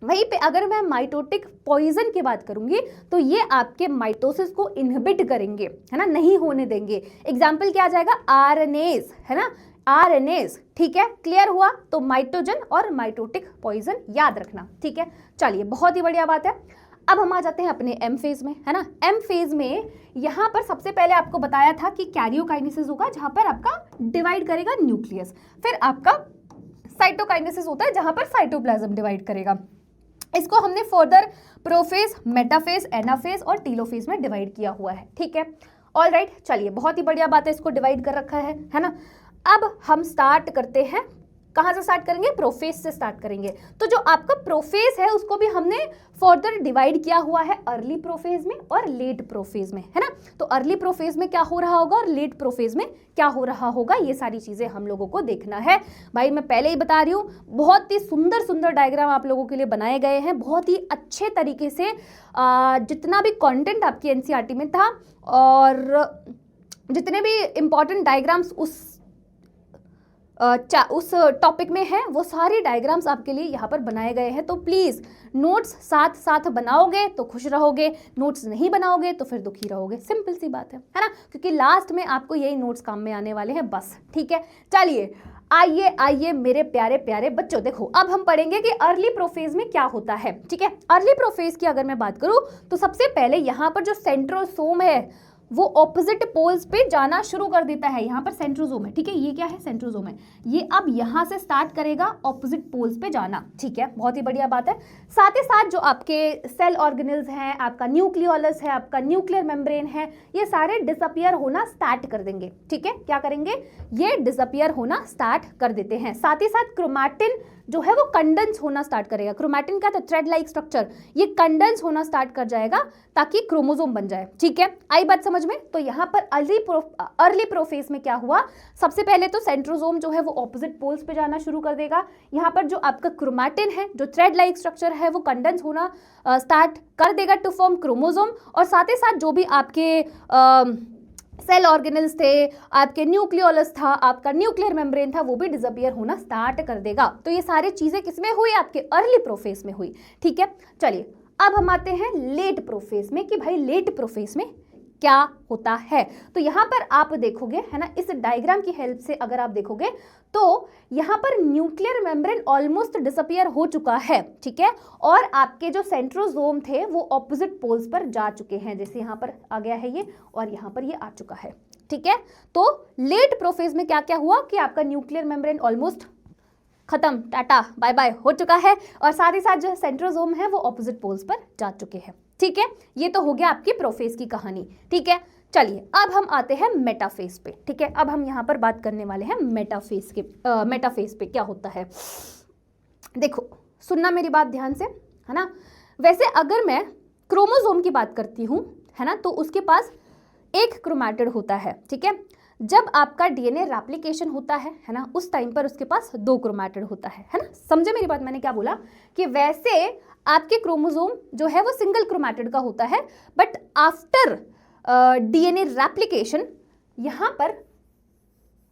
वहीं पे अगर मैं माइटोटिक पॉइजन की बात करूंगी तो ये आपके माइटोसिस को इनहिबिट करेंगे, है ना, नहीं होने देंगे। एग्जाम्पल क्या आ जाएगा? आरएनएस, है ना, आरएनएस, ठीक है। क्लियर हुआ? तो माइटोजन और माइटोटिक पॉइजन याद रखना, ठीक है। चलिए बहुत ही बढ़िया बात है। अब हम आ जाते हैं अपने एम फेज में, है ना। एम फेज में यहाँ पर सबसे पहले आपको बताया था कि कैरियोकाइनेसिस होगा जहां पर आपका डिवाइड करेगा न्यूक्लियस, फिर आपका साइटोकाइनेसिस होता है जहां पर साइटोप्लाज्म डिवाइड करेगा। इसको हमने फर्दर प्रोफेज, मेटाफेज, एनाफेज और टीलोफेज में डिवाइड किया हुआ है, ठीक है। ऑल राइट, चलिए बहुत ही बढ़िया बात है, इसको डिवाइड कर रखा है ना। अब हम स्टार्ट करते हैं, कहाँ से स्टार्ट करेंगे? प्रोफेज से स्टार्ट करेंगे। तो जो आपका प्रोफेज है उसको भी हमने फर्दर डिवाइड किया हुआ है अर्ली प्रोफेज में और लेट प्रोफेज में, है ना। तो अर्ली प्रोफेज में क्या हो रहा होगा और लेट प्रोफेज में क्या हो रहा होगा, ये सारी चीजें हम लोगों को देखना है। भाई मैं पहले ही बता रही हूँ, बहुत ही सुंदर सुंदर डायग्राम आप लोगों के लिए बनाए गए हैं, बहुत ही अच्छे तरीके से। जितना भी कॉन्टेंट आपकी एनसीईआरटी में था और जितने भी इंपॉर्टेंट डायग्राम्स उस टॉपिक में है, वो सारे डायग्राम्स आपके लिए यहाँ पर बनाए गए हैं। तो प्लीज़ नोट्स साथ साथ बनाओगे तो खुश रहोगे, नोट्स नहीं बनाओगे तो फिर दुखी रहोगे। सिंपल सी बात है ना, क्योंकि लास्ट में आपको यही नोट्स काम में आने वाले हैं बस, ठीक है। चलिए आइए आइए मेरे प्यारे प्यारे बच्चों, देखो अब हम पढ़ेंगे कि अर्ली प्रोफेज में क्या होता है, ठीक है। अर्ली प्रोफेज की अगर मैं बात करूँ तो सबसे पहले यहाँ पर जो सेंट्रोसोम है वो ऑपोजिट पोल्स पे जाना शुरू कर देता है। यहाँ पर सेंट्रोसोम है, ठीक है, ये क्या है? सेंट्रोसोम है। ये अब यहाँ से स्टार्ट करेगा ऑपोजिट पोल्स पे जाना, ठीक है, बहुत ही बढ़िया बात है। साथ ही साथ जो आपके सेल ऑर्गेनेल्स हैं, आपका न्यूक्लियोलस है, आपका न्यूक्लियर मेम्ब्रेन है, ये सारे डिसअपियर होना स्टार्ट कर देंगे, ठीक है। क्या करेंगे? ये डिसअपियर होना स्टार्ट कर देते हैं। साथ ही साथ क्रोमैटिन जो है वो कंडेंस होना स्टार्ट करेगा। क्रोमैटिन क्या था, थ्रेड लाइक स्ट्रक्चर, ये कंडेंस होना स्टार्ट कर जाएगा ताकि क्रोमोसोम बन जाए। ठीक है, आई बात समझ में। तो यहाँ पर अर्ली प्रोफेज में क्या हुआ, सबसे पहले तो सेंट्रोसोम जो है वो ऑपोजिट पोल्स पे जाना शुरू कर देगा। यहाँ पर जो आपका क्रोमैटिन है, जो थ्रेड लाइक स्ट्रक्चर है, वो कंडेंस होना स्टार्ट कर देगा टू फॉर्म क्रोमोसोम, और साथ ही साथ जो भी आपके सेल ऑर्गेनल्स थे, आपके न्यूक्लियोलस था, आपका न्यूक्लियर मेम्ब्रेन था, वो भी डिसअपियर होना स्टार्ट कर देगा। तो ये सारी चीजें किसमें हुई, आपके अर्ली प्रोफेज में हुई। ठीक है, चलिए अब हम आते हैं लेट प्रोफेज में कि भाई लेट प्रोफेज में क्या होता है। तो यहाँ पर आप देखोगे है ना, इस डायग्राम की हेल्प से अगर आप देखोगे तो यहाँ पर न्यूक्लियर मेम्ब्रेन ऑलमोस्ट डिसअपियर हो चुका है। ठीक है, और आपके जो सेंट्रोसोम थे वो ऑपोजिट पोल्स पर जा चुके हैं, जैसे यहाँ पर आ गया है ये और यहाँ पर ये आ चुका है। ठीक है, तो लेट प्रोफेज में क्या क्या हुआ कि आपका न्यूक्लियर मेम्ब्रेन ऑलमोस्ट खत्म, टाटा बाय बाय हो चुका है, और साथ ही साथ जो सेंट्रोसोम है वो ऑपोजिट पोल्स पर जा चुके हैं। ठीक है, ये तो हो गया आपकी प्रोफेज की कहानी। ठीक है, चलिए अब हम आते हैं मेटाफेज पे। ठीक है, अब हम यहाँ पर बात करने वाले हैं मेटाफेज के। मेटाफेज पे क्या होता है, देखो सुनना मेरी बात ध्यान से, है ना। वैसे अगर मैं क्रोमोसोम की बात करती हूँ, है ना, तो उसके पास एक क्रोमैटिड होता है। ठीक है, जब आपका डीएनए रेप्लिकेशन होता है ना, उस टाइम पर उसके पास 2 क्रोमैटिड होता है ना। समझे मेरी बात, मैंने क्या बोला कि वैसे आपके क्रोमोसोम जो है वो सिंगल क्रोमैटिड का होता है, बट आफ्टर डीएनए रेप्लिकेशन यहाँ पर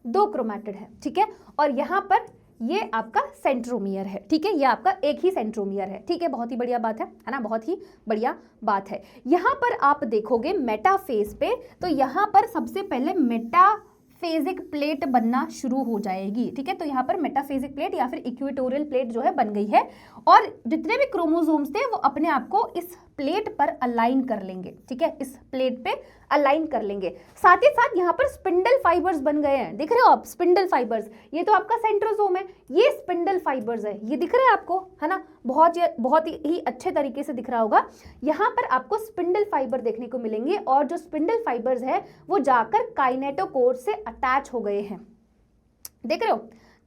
2 क्रोमैटिड है। ठीक है, और यहाँ पर ये आपका सेंट्रोमियर है। ठीक है, ये आपका एक ही सेंट्रोमियर है। ठीक है, बहुत ही बढ़िया बात है ना, बहुत ही बढ़िया बात है। यहाँ पर आप देखोगे मेटाफेज पे, तो यहाँ पर सबसे पहले मेटाफेजिक प्लेट बनना शुरू हो जाएगी। ठीक है, तो यहाँ पर मेटाफेजिक प्लेट या फिर इक्वेटोरियल प्लेट जो है बन गई है, और जितने भी क्रोमोसोम्स थे वो अपने आप को इस प्लेट पर अलाइन कर लेंगे। ठीक है, इस प्लेट पे अलाइन कर लेंगे। साथ ही साथ यहाँ पर स्पिंडल फाइबर्स बन गए हैं, दिख रहे हो आप, स्पिंडल फाइबर्स। ये तो आपका सेंट्रोसोम है, ये स्पिंडल फाइबर्स है, ये दिख रहे हैं आपको, है ना, बहुत ही अच्छे तरीके से दिख रहा होगा। यहाँ पर आपको स्पिंडल फाइबर देखने को मिलेंगे, और जो स्पिंडल फाइबर्स है वो जाकर काइनेटोकोर से अटैच हो गए हैं। देख रहे हो,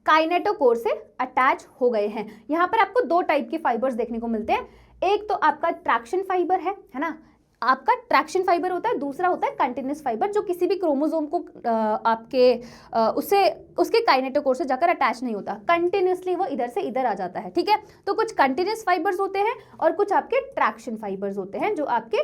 काइनेटोकोर से अटैच हो गए हैं। यहाँ पर आपको 2 टाइप के फाइबर्स देखने को मिलते हैं। एक तो आपका ट्रैक्शन फाइबर है ना, आपका ट्रैक्शन फाइबर होता है, दूसरा होता है कंटिन्यूस फाइबर, जो किसी भी क्रोमोसोम को उसके काइनेटोकोर से जाकर अटैच नहीं होता, कंटिन्यूसली वो इधर से इधर आ जाता है। ठीक है, तो कुछ कंटिन्यूस फाइबर्स होते हैं और कुछ आपके ट्रैक्शन फाइबर्स होते हैं जो आपके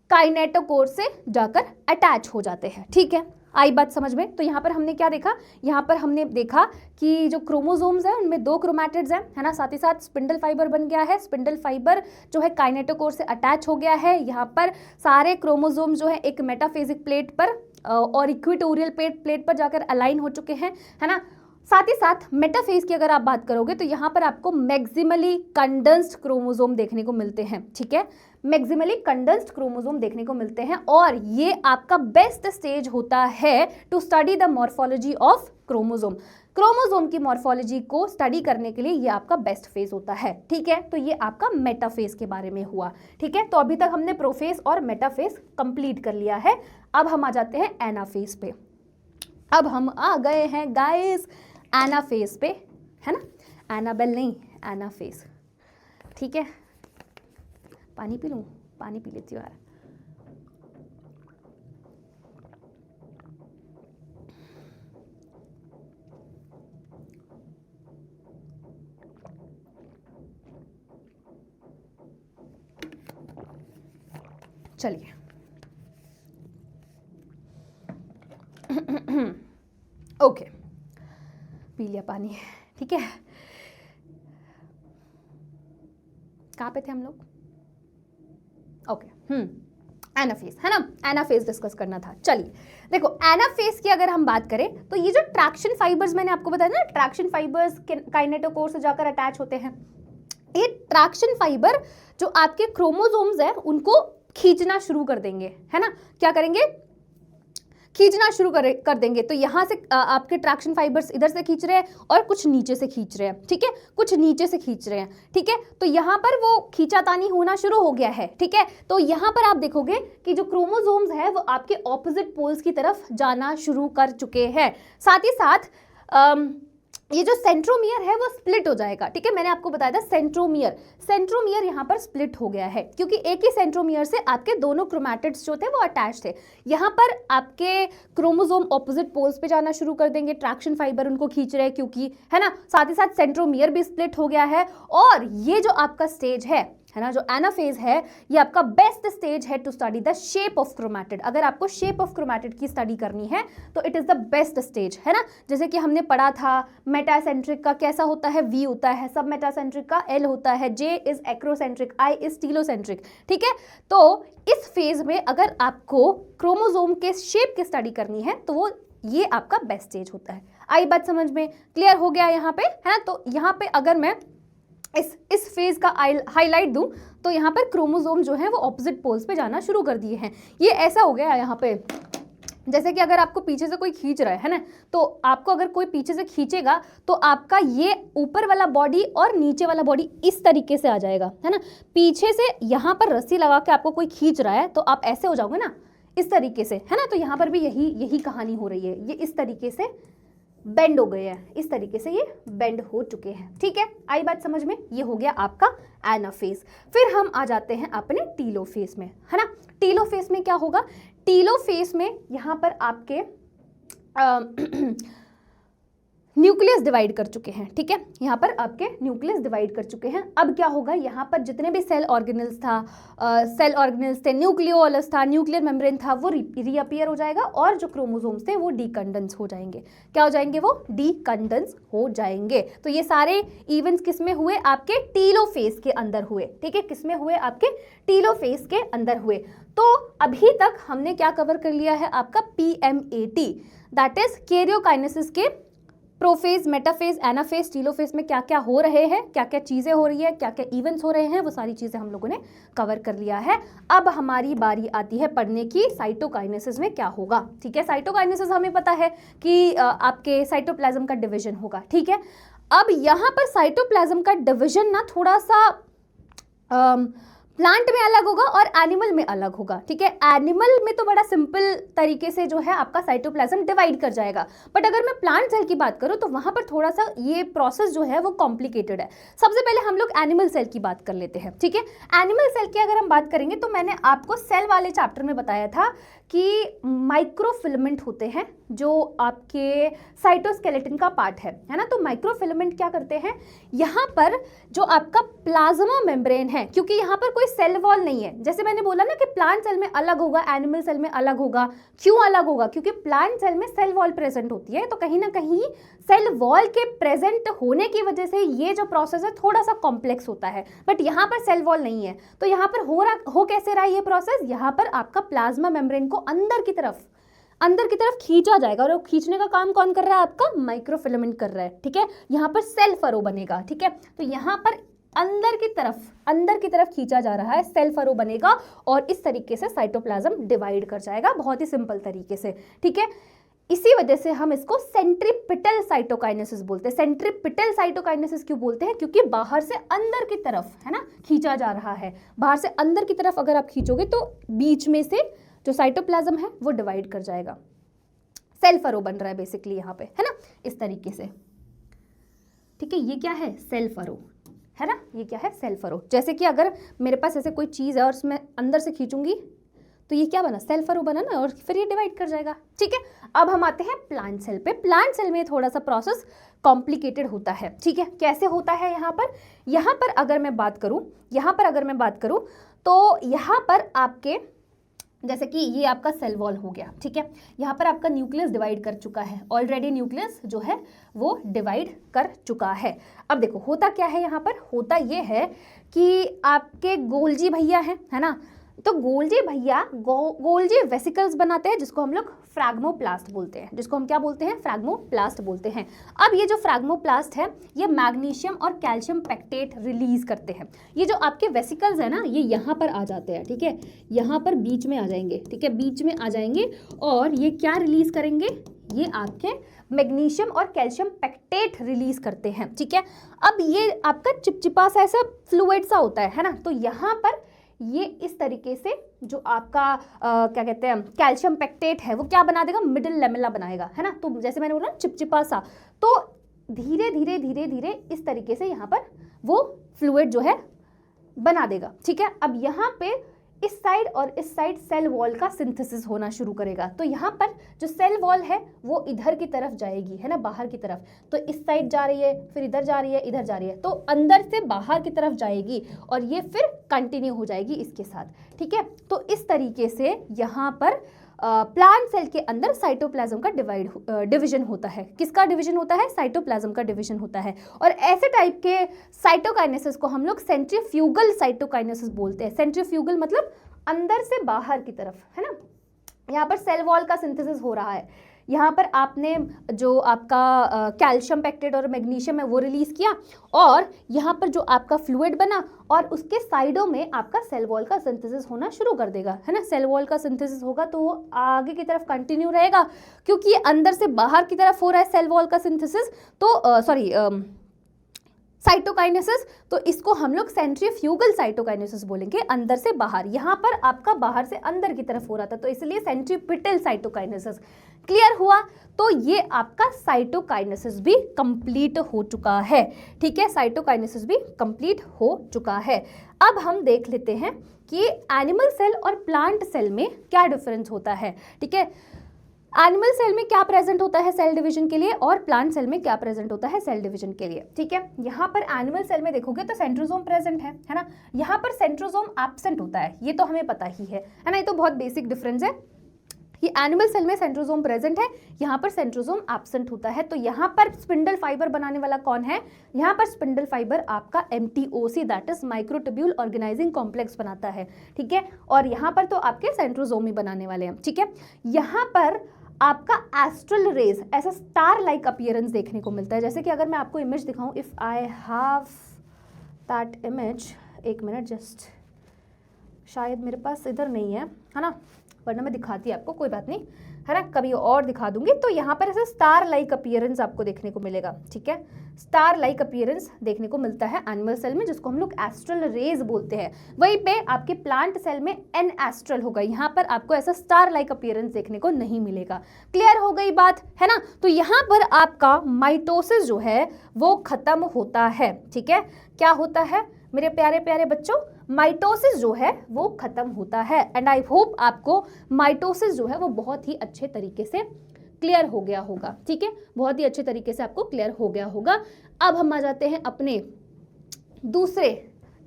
काइनेटोकोर से जाकर अटैच हो जाते हैं। ठीक है, आई बात समझ में। तो यहाँ पर हमने क्या देखा, यहाँ पर हमने देखा कि जो क्रोमोसोम्स हैं उनमें 2 क्रोमैटिड्स हैं, है ना, साथ ही साथ स्पिंडल फाइबर बन गया है, स्पिंडल फाइबर जो है काइनेटोकोर से अटैच हो गया है। यहाँ पर सारे क्रोमोसोम जो है एक मेटाफेजिक प्लेट पर और इक्वेटोरियल प्लेट पर जाकर अलाइन हो चुके हैं, है ना। साथ ही साथ मेटाफेज की अगर आप बात करोगे तो यहाँ पर आपको मैक्सिमली कंडेंस्ड क्रोमोसोम देखने को मिलते हैं। ठीक है, मैक्सिमली कंडेंस्ड क्रोमोसोम देखने को मिलते हैं, और ये आपका बेस्ट स्टेज होता है to study the morphology of chromosome. Chromosome की मॉर्फोलॉजी को स्टडी करने के लिए ये आपका बेस्ट फेज होता है। ठीक है, तो ये आपका मेटाफेज के बारे में हुआ। ठीक है, तो अभी तक हमने प्रोफेज और मेटाफेज कंप्लीट कर लिया है। अब हम आ जाते हैं एनाफेज पे। अब हम आ गए हैं गाइस एनाफेज पे, है ना, एनाबेल नहीं, एनाफेज। ठीक है, पानी पी लूँ, पानी पी लेती हूँ यार। चलिए ओके, पी लिया पानी। ठीक है, कहाँ पे थे हम लोग? ओके, एनाफेज, है ना, एनाफेज डिस्कस करना था। चलिए देखो, एनाफेज की अगर हम बात करें तो ये जो ट्रैक्शन फाइबर्स मैंने आपको बताया ना, ट्रैक्शन फाइबर्स काइनेटोकोर से जाकर अटैच होते हैं। ये ट्रैक्शन फाइबर जो आपके क्रोमोसोम्स है उनको खींचना शुरू कर देंगे, है ना, क्या करेंगे, खींचना शुरू कर देंगे। तो यहाँ से आपके ट्रैक्शन फाइबर्स इधर से खींच रहे हैं और कुछ नीचे से खींच रहे हैं। ठीक है, कुछ नीचे से खींच रहे हैं। ठीक है, तो यहाँ पर वो खींचातानी होना शुरू हो गया है। ठीक है, तो यहाँ पर आप देखोगे कि जो क्रोमोसोम्स है वो आपके ऑपोजिट पोल्स की तरफ जाना शुरू कर चुके हैं। साथ ही साथ ये जो सेंट्रोमियर है वो स्प्लिट हो जाएगा, ठीक है। मैंने आपको बताया था सेंट्रोमियर यहाँ पर स्प्लिट हो गया है क्योंकि एक ही सेंट्रोमियर से आपके दोनों क्रोमैटिड्स जो थे वो अटैच थे। यहाँ पर आपके क्रोमोसोम ऑपोजिट पोल्स पे जाना शुरू कर देंगे, ट्रैक्शन फाइबर उनको खींच रहे हैं क्योंकि, है ना, साथ ही साथ सेंट्रोमियर भी स्प्लिट हो गया है। और ये जो आपका स्टेज है ना, जो एनाफेज है, ये आपका बेस्ट स्टेज है to study the shape of chromatid. अगर आपको शेप ऑफ क्रोमैटिड की स्टडी करनी है तो it is the best stage, है ना। जैसे कि हमने पढ़ा था मेटासेंट्रिक का कैसा होता है, वी होता है, सब मेटासेंट्रिक का एल होता है, J is acrocentric, I is telocentric, ठीक है। तो इस फेज में अगर आपको क्रोमोसोम के शेप की स्टडी करनी है तो वो ये आपका बेस्ट स्टेज होता है। आई बात समझ में, क्लियर हो गया यहाँ पे, है। तो यहाँ पे अगर मैं इस फेज का हाईलाइट दूं तो यहाँ पर क्रोमोसोम जो है वो ऑपोजिट पोल्स पे जाना शुरू कर दिए हैं। ये ऐसा हो गया यहाँ पे, जैसे कि अगर आपको पीछे से कोई खींच रहा है ना, तो आपको अगर कोई पीछे से खींचेगा तो आपका ये ऊपर वाला बॉडी और नीचे वाला बॉडी इस तरीके से आ जाएगा, है ना। पीछे से यहाँ पर रस्सी लगा के आपको कोई खींच रहा है तो आप ऐसे हो जाओगे ना, इस तरीके से, है ना। तो यहाँ पर भी यही कहानी हो रही है, ये इस तरीके से बेंड हो गए हैं, इस तरीके से ये बेंड हो चुके हैं, ठीक है। आई बात समझ में, ये हो गया आपका एनाफेज। फिर हम आ जाते हैं अपने टीलोफेज में, है ना। टीलोफेज में क्या होगा, टीलोफेज में यहाँ पर आपके न्यूक्लियस डिवाइड कर चुके हैं, ठीक है। यहाँ पर आपके न्यूक्लियस डिवाइड कर चुके हैं। अब क्या होगा, यहाँ पर जितने भी सेल ऑर्गेनल्स थे, न्यूक्लियोलस था, न्यूक्लियर मेम्ब्रेन था, वो रीअपियर हो जाएगा और जो क्रोमोसोम्स थे वो डीकंडेंस हो जाएंगे। क्या हो जाएंगे, वो डीकंडेंस हो जाएंगे। तो ये सारे इवेंट्स किसमें हुए, आपके टीलोफेज के अंदर हुए, ठीक है। किसमें हुए, आपके टीलोफेज के अंदर हुए। तो अभी तक हमने क्या कवर कर लिया है, आपका PMAT, दैट इज कैरियोकाइनेसिस के प्रोफेज, मेटाफेज, एनाफेज, टीलोफेज में क्या क्या हो रहे हैं, क्या क्या चीज़ें हो रही है, क्या क्या इवेंट्स हो रहे हैं, वो सारी चीज़ें हम लोगों ने कवर कर लिया है। अब हमारी बारी आती है पढ़ने की साइटोकाइनेसिस में क्या होगा, ठीक है। साइटोकाइनेसिस हमें पता है कि आपके साइटोप्लाज्म का डिवीजन होगा, ठीक है। अब यहाँ पर साइटोप्लाज्म का डिवीजन ना थोड़ा सा प्लांट में अलग होगा और एनिमल में अलग होगा, ठीक है। एनिमल में तो बड़ा सिंपल तरीके से जो है आपका साइटोप्लाज्म डिवाइड कर जाएगा, बट अगर मैं प्लांट सेल की बात करूं तो वहां पर थोड़ा सा ये प्रोसेस जो है वो कॉम्प्लिकेटेड है। सबसे पहले हम लोग एनिमल सेल की बात कर लेते हैं, ठीक है। एनिमल सेल की अगर हम बात करेंगे तो मैंने आपको सेल वाले चैप्टर में बताया था कि माइक्रोफिलामेंट होते हैं जो आपके साइटोस्केलेटन का पार्ट है ना। तो माइक्रोफिलामेंट क्या करते हैं, यहाँ पर जो आपका प्लाज्मा मेम्ब्रेन है, क्योंकि यहाँ पर कोई सेल वॉल नहीं है, जैसे मैंने बोला ना कि प्लांट सेल में अलग होगा, एनिमल सेल में अलग होगा। क्यों अलग होगा, क्योंकि प्लांट सेल में सेल वॉल प्रेजेंट होती है, तो कहीं ना कहीं सेल वॉल के प्रेजेंट होने की वजह से ये जो प्रोसेस है थोड़ा सा कॉम्प्लेक्स होता है। बट यहाँ पर सेल वॉल नहीं है, तो यहाँ पर हो कैसे रहा है ये प्रोसेस, यहाँ पर आपका प्लाज्मा मेम्ब्रेन को अंदर की तरफ खींचा जाएगा, और वो खींचने का काम कौन कर रहा है, आपका माइक्रोफिलामेंट कर रहा है, ठीक है। यहाँ पर सेल फरो बनेगा, ठीक है। तो यहाँ पर अंदर की तरफ खींचा जा रहा है, सेल फरो बनेगा और इस तरीके से साइटोप्लाज्म डिवाइड कर जाएगा, बहुत ही सिंपल तरीके से, ठीक है। इसी वजह से हम इसको सेंट्रीपिटल साइटोकाइनेसिस बोलते हैं। सेंट्रीपिटल साइटोकाइनेसिस क्यों बोलते हैं, क्योंकि बाहर से अंदर की तरफ, है ना, खींचा जा रहा है। बाहर से अंदर की तरफ अगर आप खींचोगे तो बीच में से जो साइटोप्लाज्म है वो डिवाइड कर जाएगा। सेल फरो बन रहा है बेसिकली यहाँ पे, है ना, इस तरीके से, ठीक है। ये क्या है, सेल फरो, है ना, ये क्या है, सेल फरो। जैसे कि अगर मेरे पास ऐसे कोई चीज़ है और उसमें अंदर से खींचूंगी तो ये क्या बना, सेल फरो बना ना, और फिर ये डिवाइड कर जाएगा, ठीक है। अब हम आते हैं प्लांट सेल पे। प्लांट सेल में थोड़ा सा प्रोसेस कॉम्प्लिकेटेड होता है, ठीक है। कैसे होता है, यहाँ पर अगर मैं बात करूँ तो यहाँ पर आपके, जैसे कि ये आपका सेल वॉल हो गया, ठीक है। यहाँ पर आपका न्यूक्लियस डिवाइड कर चुका है, ऑलरेडी न्यूक्लियस जो है वो डिवाइड कर चुका है। अब देखो होता क्या है, यहाँ पर होता ये है कि आपके गोल्जी भैया है ना, तो गोल्जी भैया गोल्जी वेसिकल्स बनाते हैं, जिसको हम लोग फ्रैग्मोप्लास्ट बोलते हैं, जिसको हम क्या बोलते हैं, फ्रैग्मोप्लास्ट बोलते हैं। अब ये जो फ्रैग्मोप्लास्ट है ये मैग्नीशियम और कैल्शियम पेक्टेट रिलीज करते हैं। ये जो आपके वेसिकल्स है ना, ये यहाँ पर आ जाते हैं, ठीक है, यहाँ पर बीच में आ जाएंगे, ठीक है, बीच में आ जाएंगे और ये क्या रिलीज करेंगे, ये आपके मैग्नीशियम और कैल्शियम पेक्टेट रिलीज करते हैं, ठीक है। अब ये आपका चिपचिपा सा ऐसा फ्लूइड सा होता है ना, तो यहाँ पर ये इस तरीके से जो आपका क्या कहते हैं कैल्शियम पेक्टेट है वो क्या बना देगा, मिडिल लेमेला बनाएगा, है ना। तो जैसे मैंने बोला चिपचिपा सा, तो धीरे धीरे धीरे धीरे इस तरीके से यहाँ पर वो फ्लूइड जो है बना देगा, ठीक है। अब यहाँ पे इस साइड और इस साइड सेल वॉल का सिंथेसिस होना शुरू करेगा। तो यहाँ पर जो सेल वॉल है वो इधर की तरफ जाएगी, है ना, बाहर की तरफ। तो इस साइड जा रही है, फिर इधर जा रही है, इधर जा रही है, तो अंदर से बाहर की तरफ जाएगी और ये फिर कंटिन्यू हो जाएगी इसके साथ, ठीक है। तो इस तरीके से यहाँ पर प्लांट सेल के अंदर साइटोप्लाज्म का डिवीजन होता है। किसका डिवीजन होता है? साइटोप्लाज्म का डिवीजन होता है। और ऐसे टाइप के साइटोकाइनेसिस को हम लोग सेंट्रीफ्यूगल साइटोकाइनेसिस बोलते हैं। सेंट्रीफ्यूगल मतलब अंदर से बाहर की तरफ, है ना। यहाँ पर सेल वॉल का सिंथेसिस हो रहा है, यहाँ पर आपने जो आपका कैल्शियम पेक्टेट और मैग्नीशियम है वो रिलीज किया, और यहाँ पर जो आपका फ्लूइड बना और उसके साइडों में आपका सेल वॉल का सिंथेसिस होना शुरू कर देगा, है ना। सेल वॉल का सिंथेसिस होगा तो वो आगे की तरफ कंटिन्यू रहेगा, क्योंकि ये अंदर से बाहर की तरफ हो रहा है सेल वॉल का सिंथेसिस। तो साइटोकाइनेसिस, तो इसको हम लोग सेंट्रीफ्यूगल साइटोकाइनेसिस बोलेंगे, अंदर से बाहर। यहाँ पर आपका बाहर से अंदर की तरफ हो रहा था, तो इसलिए सेंट्रीपिटल साइटोकाइनेसिस। क्लियर हुआ? तो ये आपका साइटोकाइनेसिस भी कंप्लीट हो चुका है, ठीक है। साइटोकाइनेसिस भी कंप्लीट हो चुका है। अब हम देख लेते हैं कि एनिमल सेल और प्लांट सेल में क्या डिफरेंस होता है, ठीक है। एनिमल सेल में क्या प्रेजेंट होता है सेल डिवीजन के लिए, और प्लांट सेल में क्या प्रेजेंट होता है सेल डिवीजन के लिए, ठीक है। यहाँ पर एनिमल सेल में देखोगे तो सेंट्रोसोम प्रेजेंट है ना। यहाँ पर सेंट्रोसोम एब्सेंट होता है, ये तो हमें पता ही है ना। ये तो बहुत बेसिक डिफरेंस है। ये एनिमल सेल में सेंट्रोसोम प्रेजेंट है, यहाँ पर सेंट्रोसोम एब्सेंट होता है। तो यहाँ पर स्पिंडल फाइबर बनाने वाला कौन है? यहाँ पर स्पिंडल फाइबर आपका MTOC that is microtubule organising complex बनाता है, ठीक है। और यहाँ पर तो आपके सेंट्रोसोम ही बनाने वाले हैं, ठीक है। यहाँ पर आपका एस्ट्रल रेज ऐसा स्टार लाइक अपीयरेंस देखने को मिलता है। जैसे कि अगर मैं आपको इमेज दिखाऊं, if I have that image, एक मिनट जस्ट, शायद मेरे पास इधर नहीं है ना, वरना मैं दिखाती आपको, कोई बात नहीं, है ना, कभी और दिखा दूंगी। तो यहाँ पर ऐसा स्टार लाइक अपीयरेंस आपको देखने को मिलेगा, ठीक है। स्टार लाइक अपीयरेंस देखने को मिलता है एनिमल सेल में, जिसको हम लोग एस्ट्रल रेज बोलते हैं। वहीं पे आपके प्लांट सेल में एन एस्ट्रल होगा, यहाँ पर आपको ऐसा स्टार लाइक अपीयरेंस देखने को नहीं मिलेगा। क्लियर हो गई बात, है ना। तो यहाँ पर आपका माइटोसिस जो है वो खत्म होता है, ठीक है। क्या होता है मेरे प्यारे प्यारे बच्चों? माइटोसिस जो है वो खत्म होता है। एंड आई होप आपको माइटोसिस जो है वो बहुत ही अच्छे तरीके से क्लियर हो गया होगा, ठीक है। बहुत ही अच्छे तरीके से आपको क्लियर हो गया होगा। अब हम आ जाते हैं अपने दूसरे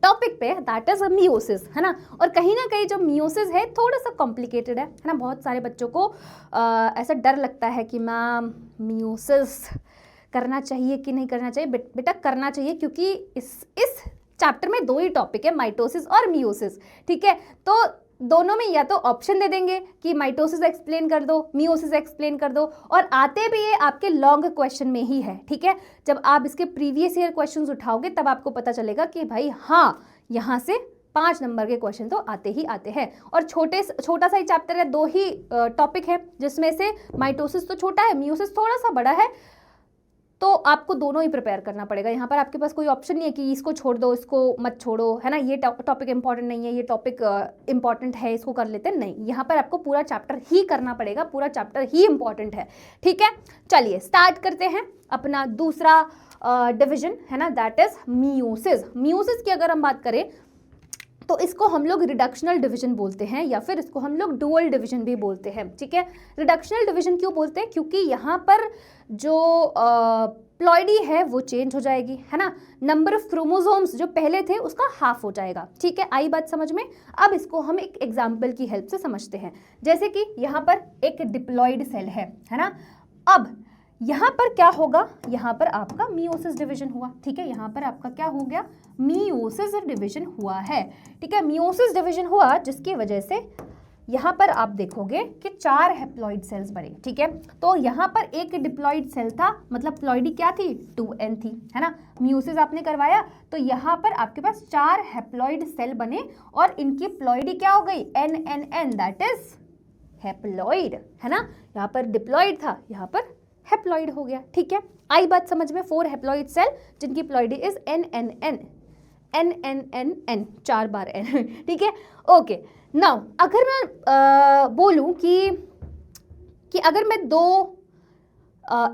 टॉपिक पे, दैट इज मियोसिस, है ना। और कहीं ना कहीं जो मियोसिस है थोड़ा सा कॉम्प्लिकेटेड है ना। बहुत सारे बच्चों को ऐसा डर लगता है कि मैम मियोसिस करना चाहिए कि नहीं करना चाहिए। बेटा करना चाहिए, क्योंकि इस चैप्टर में दो ही टॉपिक है, माइटोसिस और मियोसिस, ठीक है। तो दोनों में या तो ऑप्शन दे देंगे कि माइटोसिस एक्सप्लेन कर दो, मियोसिस एक्सप्लेन कर दो, और आते भी ये आपके लॉन्ग क्वेश्चन में ही है, ठीक है। जब आप इसके प्रीवियस ईयर क्वेश्चंस उठाओगे तब आपको पता चलेगा कि भाई हाँ, यहाँ से 5 नंबर के क्वेश्चन तो आते ही आते हैं। और छोटा सा ही चैप्टर है, 2 ही टॉपिक है, जिसमें से माइटोसिस तो छोटा है, मियोसिस थोड़ा सा बड़ा है। तो आपको दोनों ही प्रिपेयर करना पड़ेगा। यहाँ पर आपके पास कोई ऑप्शन नहीं है कि इसको छोड़ दो, इसको मत छोड़ो, है ना, ये टॉपिक इंपॉर्टेंट नहीं है, ये टॉपिक इंपॉर्टेंट है, इसको कर लेते हैं, नहीं। यहाँ पर आपको पूरा चैप्टर ही करना पड़ेगा, पूरा चैप्टर ही इंपॉर्टेंट है, ठीक है। चलिए स्टार्ट करते हैं अपना दूसरा डिविजन, है ना, दैट इज मियोसिस। मियोसिस की अगर हम बात करें तो इसको हम लोग रिडक्शनल डिवीजन बोलते हैं, या फिर इसको हम लोग डुअल डिवीजन भी बोलते हैं, ठीक है। रिडक्शनल डिवीजन क्यों बोलते हैं? क्योंकि यहाँ पर जो प्लॉइडी है वो चेंज हो जाएगी, है ना। नंबर ऑफ क्रोमोसोम्स जो पहले थे उसका हाफ हो जाएगा, ठीक है। आई बात समझ में? अब इसको हम एक एग्जाम्पल की हेल्प से समझते हैं। जैसे कि यहाँ पर एक डिप्लॉइड सेल है ना। अब यहाँ पर क्या होगा? यहाँ पर आपका मियोसिस डिवीजन हुआ, ठीक है। यहाँ पर आपका क्या हो गया? मियोसिस डिवीजन हुआ है, ठीक है। मियोसिस डिवीजन हुआ जिसकी वजह से यहाँ पर आप देखोगे कि 4 हैप्लॉइड सेल्स बने, ठीक है। तो यहाँ पर एक डिप्लॉइड सेल था, मतलब प्लॉइडी क्या थी? 2n थी, है ना। मियोसिस आपने करवाया तो यहाँ पर आपके पास 4 हैप्लॉइड सेल बने, और इनकी प्लॉइडी क्या हो गई? n दैट इज हैप्लॉइड, है ना। यहाँ पर डिप्लॉइड था, यहाँ पर हैप्लॉइड हो गया, ठीक है। आई बात समझ में? 4 हैप्लॉइड सेल जिनकी ploidy is n 4 bar n, ठीक है। ओके, नाउ अगर मैं बोलूं कि अगर मैं 2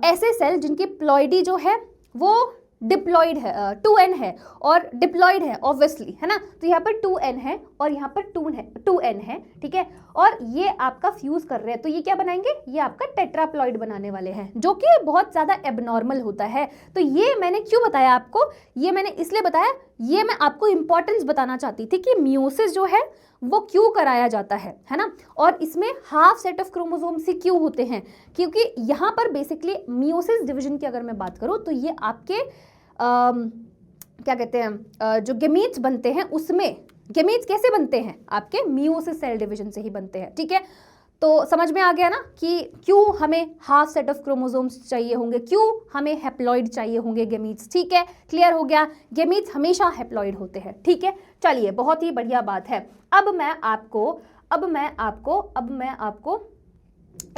ऐसे सेल जिनकी प्लॉइडी जो है वो डिप्लॉयड है, 2n है और डिप्लॉयड है ऑब्वियसली, है ना। तो यहाँ पर 2n है और यहाँ पर 2n है, ठीक है। और ये आपका फ्यूज कर रहे हैं, तो ये क्या बनाएंगे, ये आपका टेट्राप्लॉइड बनाने वाले हैं, जो कि बहुत ज़्यादा एबनॉर्मल होता है। तो ये मैंने क्यों बताया आपको, ये मैंने इसलिए बताया, ये मैं आपको इंपॉर्टेंस बताना चाहती थी कि मियोसिस जो है वो क्यों कराया जाता है ना। और इसमें हाफ सेट ऑफ क्रोमोसोम्स ही क्यों होते हैं, क्योंकि यहाँ पर बेसिकली मियोसिस डिवीजन की अगर मैं बात करूँ तो ये आपके क्या कहते हैं, जो गेमीट्स बनते हैं उसमें, गेमीट्स कैसे बनते हैं, आपके मियोसिस सेल डिवीजन से ही बनते हैं, ठीक है। तो समझ में आ गया ना कि क्यों हमें हाफ सेट ऑफ क्रोमोसोम्स चाहिए होंगे, क्यों हमें हेप्लॉइड चाहिए होंगे गेमीट्स, ठीक है। क्लियर हो गया, गेमीट्स हमेशा हेप्लॉइड होते हैं, ठीक है। चलिए, बहुत ही बढ़िया बात है। अब मैं आपको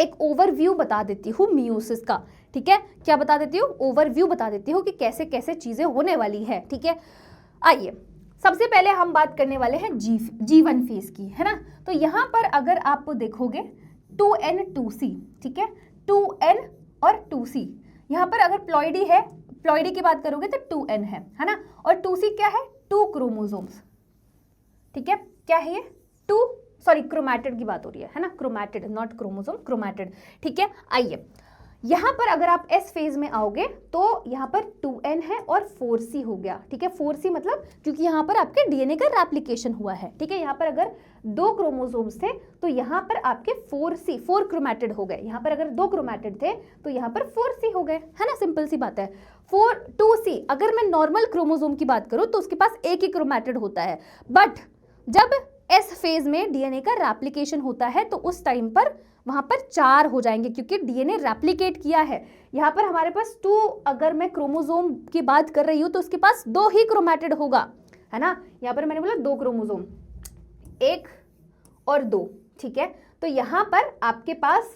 एक ओवरव्यू बता देती हूँ मियोसिस का, ठीक है। क्या बता देती हूँ, ओवरव्यू बता देती हूँ कि कैसे कैसे चीजें होने वाली है, ठीक है। आइए, सबसे पहले हम बात करने वाले हैं G1 फेज की, है ना। तो यहाँ पर अगर आप देखोगे 2n 2c, ठीक है, 2n और 2c, यहाँ पर अगर प्लॉइडी है, प्लॉइडी की बात करोगे तो 2n है ना। और 2c क्या है, 2 क्रोमोसोम्स, ठीक है। क्या है ये, क्रोमैटिड की बात हो रही है ना, क्रोमैटिड, नॉट क्रोमोसोम, क्रोमैटिड, ठीक है। आइए, यहाँ पर अगर आप एस फेज में आओगे तो यहाँ पर 2n है और 4c हो गया, ठीक है। 4c मतलब क्योंकि यहाँ पर आपके डीएनए का रेप्लिकेशन हुआ है, ठीक है। यहाँ पर अगर 2 क्रोमोसोम्स थे तो यहाँ पर आपके 4 क्रोमैटिड हो गए, यहाँ पर अगर 2 क्रोमैटिड थे तो यहाँ पर 4c हो गए, है ना। सिंपल सी बात है। 2c, अगर मैं नॉर्मल क्रोमोसोम की बात करूँ तो उसके पास एक ही क्रोमैटिड होता है, बट जब एस फेज में डीएनए का रेप्लिकेशन होता है तो उस टाइम पर वहां पर 4 हो जाएंगे, क्योंकि डीएनए रेप्लिकेट किया है। यहाँ पर हमारे पास 2, अगर मैं क्रोमोसोम की बात कर रही हूँ तो उसके पास 2 ही क्रोमैटिड होगा, है ना। यहाँ पर मैंने बोला 2 क्रोमोसोम, 1 और 2, ठीक है। तो यहाँ पर आपके पास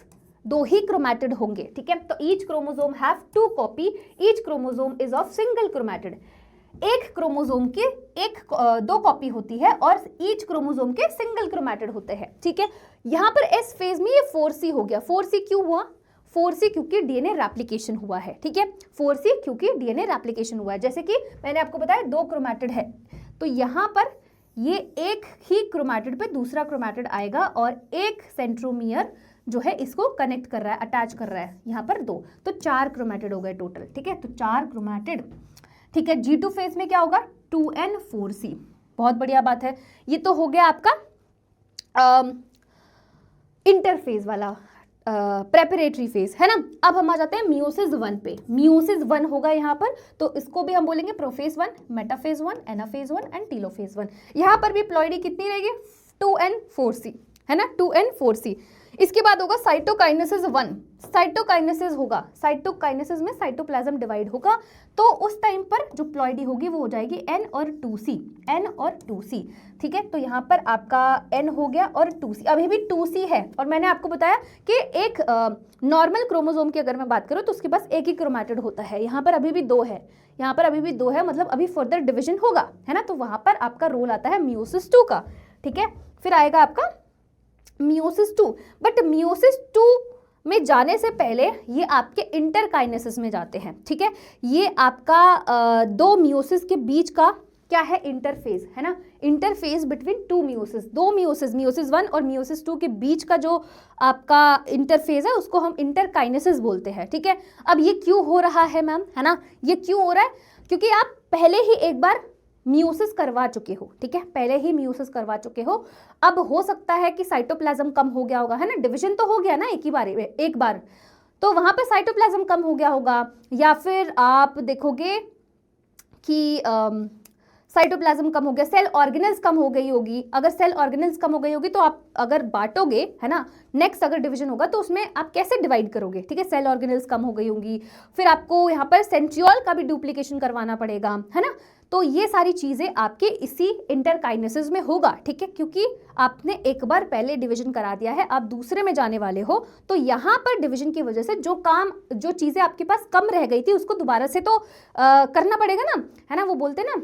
2 ही क्रोमैटिड होंगे, ठीक है। तो each chromosome have 2 copy, each chromosome is of single chromatid. एक क्रोमोसोम के 2 कॉपी होती है और ईच क्रोमोसोम के सिंगल क्रोमैटिड होते हैं, ठीक है। यहाँ पर एस फेज में ये 4c हो गया। 4c क्यों हुआ, 4c क्योंकि डीएनए रेप्लिकेशन हुआ है, ठीक है। 4c क्योंकि डीएनए रेप्लिकेशन हुआ है, जैसे कि मैंने आपको बताया 2 क्रोमैटिड है, तो यहाँ पर ये एक ही क्रोमैटिड पे दूसरा क्रोमैटिड आएगा और एक सेंट्रोमियर जो है इसको कनेक्ट कर रहा है, अटैच कर रहा है, यहाँ पर 2, तो 4 क्रोमैटिड हो गए टोटल, ठीक है। तो 4 क्रोमैटिड, ठीक है। G2 फेज में क्या होगा, 2n 4c, बहुत बढ़िया बात है। ये तो हो गया आपका इंटरफेज वाला प्रेपरेटरी फेज, है ना। अब हम आ जाते हैं मियोसिस 1 पे। मियोसिस 1 होगा यहाँ पर, तो इसको भी हम बोलेंगे prophase 1, metaphase 1, anaphase 1 and telophase 1। यहाँ पर भी प्लॉइडी कितनी रहेगी, 2n 4c, है ना, 2n 4c। इसके बाद होगा साइटोकाइनेसिस 1, साइटोकाइनेसिस होगा, साइटोकाइनेसिस में साइटोप्लाज्म डिवाइड होगा, तो उस टाइम पर जो प्लॉइडी होगी वो हो जाएगी n और 2c, n और 2c, ठीक है। तो यहाँ पर आपका n हो गया और 2c, अभी भी 2c है। और मैंने आपको बताया कि एक नॉर्मल क्रोमोसोम की अगर मैं बात करूँ तो उसके पास एक ही क्रोमैटिड होता है, यहाँ पर अभी भी 2 है, यहाँ पर अभी भी 2 है, मतलब अभी फर्दर डिविजन होगा, है ना। तो वहाँ पर आपका रोल आता है मियोसिस 2 का, ठीक है। फिर आएगा आपका मियोसिस 2, बट मियोसिस 2 में जाने से पहले ये आपके इंटरकाइनेसिस में जाते हैं, ठीक है। ये आपका 2 मियोसिस के बीच का क्या है, इंटरफेज, है ना। Interphase between 2 meiosis, 2 meiosis, meiosis 1 और मियोसिस 2 के बीच का जो आपका इंटरफेज है उसको हम इंटरकाइनेसिस बोलते हैं, ठीक है। अब ये क्यों हो रहा है मैम, है ना, ये क्यों हो रहा है, क्योंकि आप पहले ही एक बार मियोसिस करवा चुके हो, ठीक है, पहले ही मियोसिस करवा चुके हो। अब हो सकता है कि साइटोप्लाज्म कम हो गया होगा, है ना, डिवीजन तो हो गया ना एक बार, तो वहां पे साइटोप्लाज्म कम हो गया होगा, या फिर आप देखोगे कि साइटोप्लाज्म कम हो गया, सेल ऑर्गेनेल्स कम हो गई होगी। अगर सेल ऑर्गेनेल्स कम हो गई होगी तो आप अगर बांटोगे, है ना, नेक्स्ट अगर डिवीजन होगा तो उसमें आप कैसे डिवाइड करोगे, ठीक है। सेल ऑर्गेनेल्स कम हो गई होंगी, फिर आपको यहाँ पर सेंट्रियोल का भी डुप्लीकेशन करवाना पड़ेगा, है ना। तो ये सारी चीजें आपके इसी इंटरकाइनेसिस में होगा, ठीक है, क्योंकि आपने एक बार पहले डिवीजन करा दिया है, आप दूसरे में जाने वाले हो, तो यहाँ पर डिवीजन की वजह से जो चीजें आपके पास कम रह गई थी उसको दोबारा से तो करना पड़ेगा ना, है ना। वो बोलते ना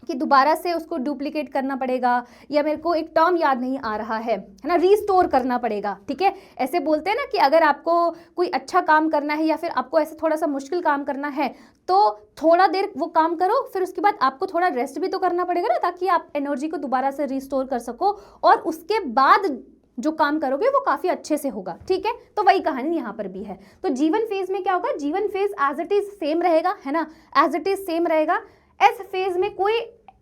कि दोबारा से उसको डुप्लीकेट करना पड़ेगा, या मेरे को एक टर्म याद नहीं आ रहा है ना, रीस्टोर करना पड़ेगा। ठीक है, ऐसे बोलते हैं ना कि अगर आपको कोई अच्छा काम करना है या फिर आपको ऐसे थोड़ा सा मुश्किल काम करना है तो थोड़ा देर वो काम करो, फिर उसके बाद आपको थोड़ा रेस्ट भी तो करना पड़ेगा ना, ताकि आप एनर्जी को दोबारा से रीस्टोर कर सको और उसके बाद जो काम करोगे वो काफी अच्छे से होगा। ठीक है, तो वही कहानी यहाँ पर भी है। तो जीवन फेज में क्या होगा, G one phase as it is same रहेगा, है ना, एज इट इज सेम रहेगा। एस फेज में कोई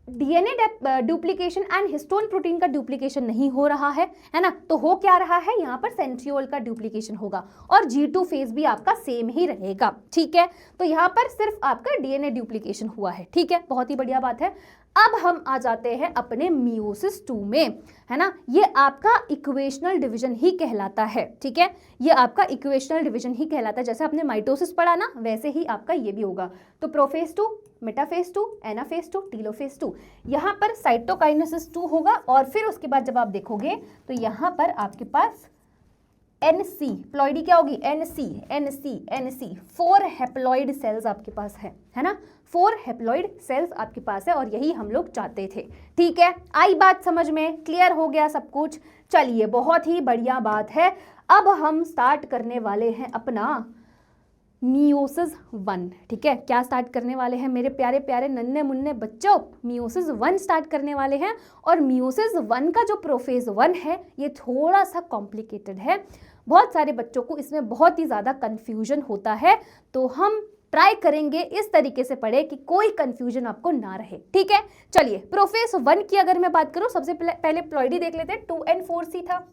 DNA duplication and histone protein का डुप्लीकेशन नहीं हो रहा है ना, तो हो क्या रहा है यहाँ पर, सेंट्रियोल का डुप्लीकेशन होगा। और G2 फेज भी आपका सेम ही रहेगा। ठीक है, तो यहाँ पर सिर्फ आपका डीएनए डुप्लीकेशन हुआ है। ठीक है, बहुत ही बढ़िया बात है। अब हम आ जाते हैं अपने मियोसिस 2 में, है ना, ये आपका इक्वेशनल डिवीजन ही कहलाता है। ठीक है, ये आपका इक्वेशनल डिवीजन ही कहलाता है। जैसे आपने माइटोसिस पढ़ा ना, वैसे ही आपका ये भी होगा। तो प्रोफेज 2, मेटाफेज 2, एनाफेज 2, टीलोफेज 2, यहाँ पर साइटोकाइनेसिस 2 होगा। और फिर उसके बाद जब आप देखोगे तो यहाँ पर आपके पास NC प्लॉइडी क्या होगी, NC 4 हैप्लॉइड सेल्स आपके पास है ना, 4 हैप्लॉइड सेल्स आपके पास है, और यही हम लोग चाहते थे। ठीक है, आई बात समझ में, क्लियर हो गया सब कुछ। चलिए, बहुत ही बढ़िया बात है। अब हम स्टार्ट करने वाले हैं अपना मियोसिस 1। ठीक है, क्या स्टार्ट करने वाले हैं मेरे प्यारे प्यारे नन्हे मुन्ने बच्चों, मियोसिस 1 स्टार्ट करने वाले हैं। और मियोसिस 1 का जो प्रोफेज 1 है ये थोड़ा सा कॉम्प्लिकेटेड है, बहुत सारे बच्चों को इसमें बहुत ही ज़्यादा कन्फ्यूजन होता है। तो हम ट्राई करेंगे इस तरीके से पढ़े कि कोई कंफ्यूजन आपको ना रहे। ठीक है, चलिए, प्रोफेज 1 की अगर मैं बात करूं, सबसे पहले प्लॉइडी देख लेते हैं। 2N4C था,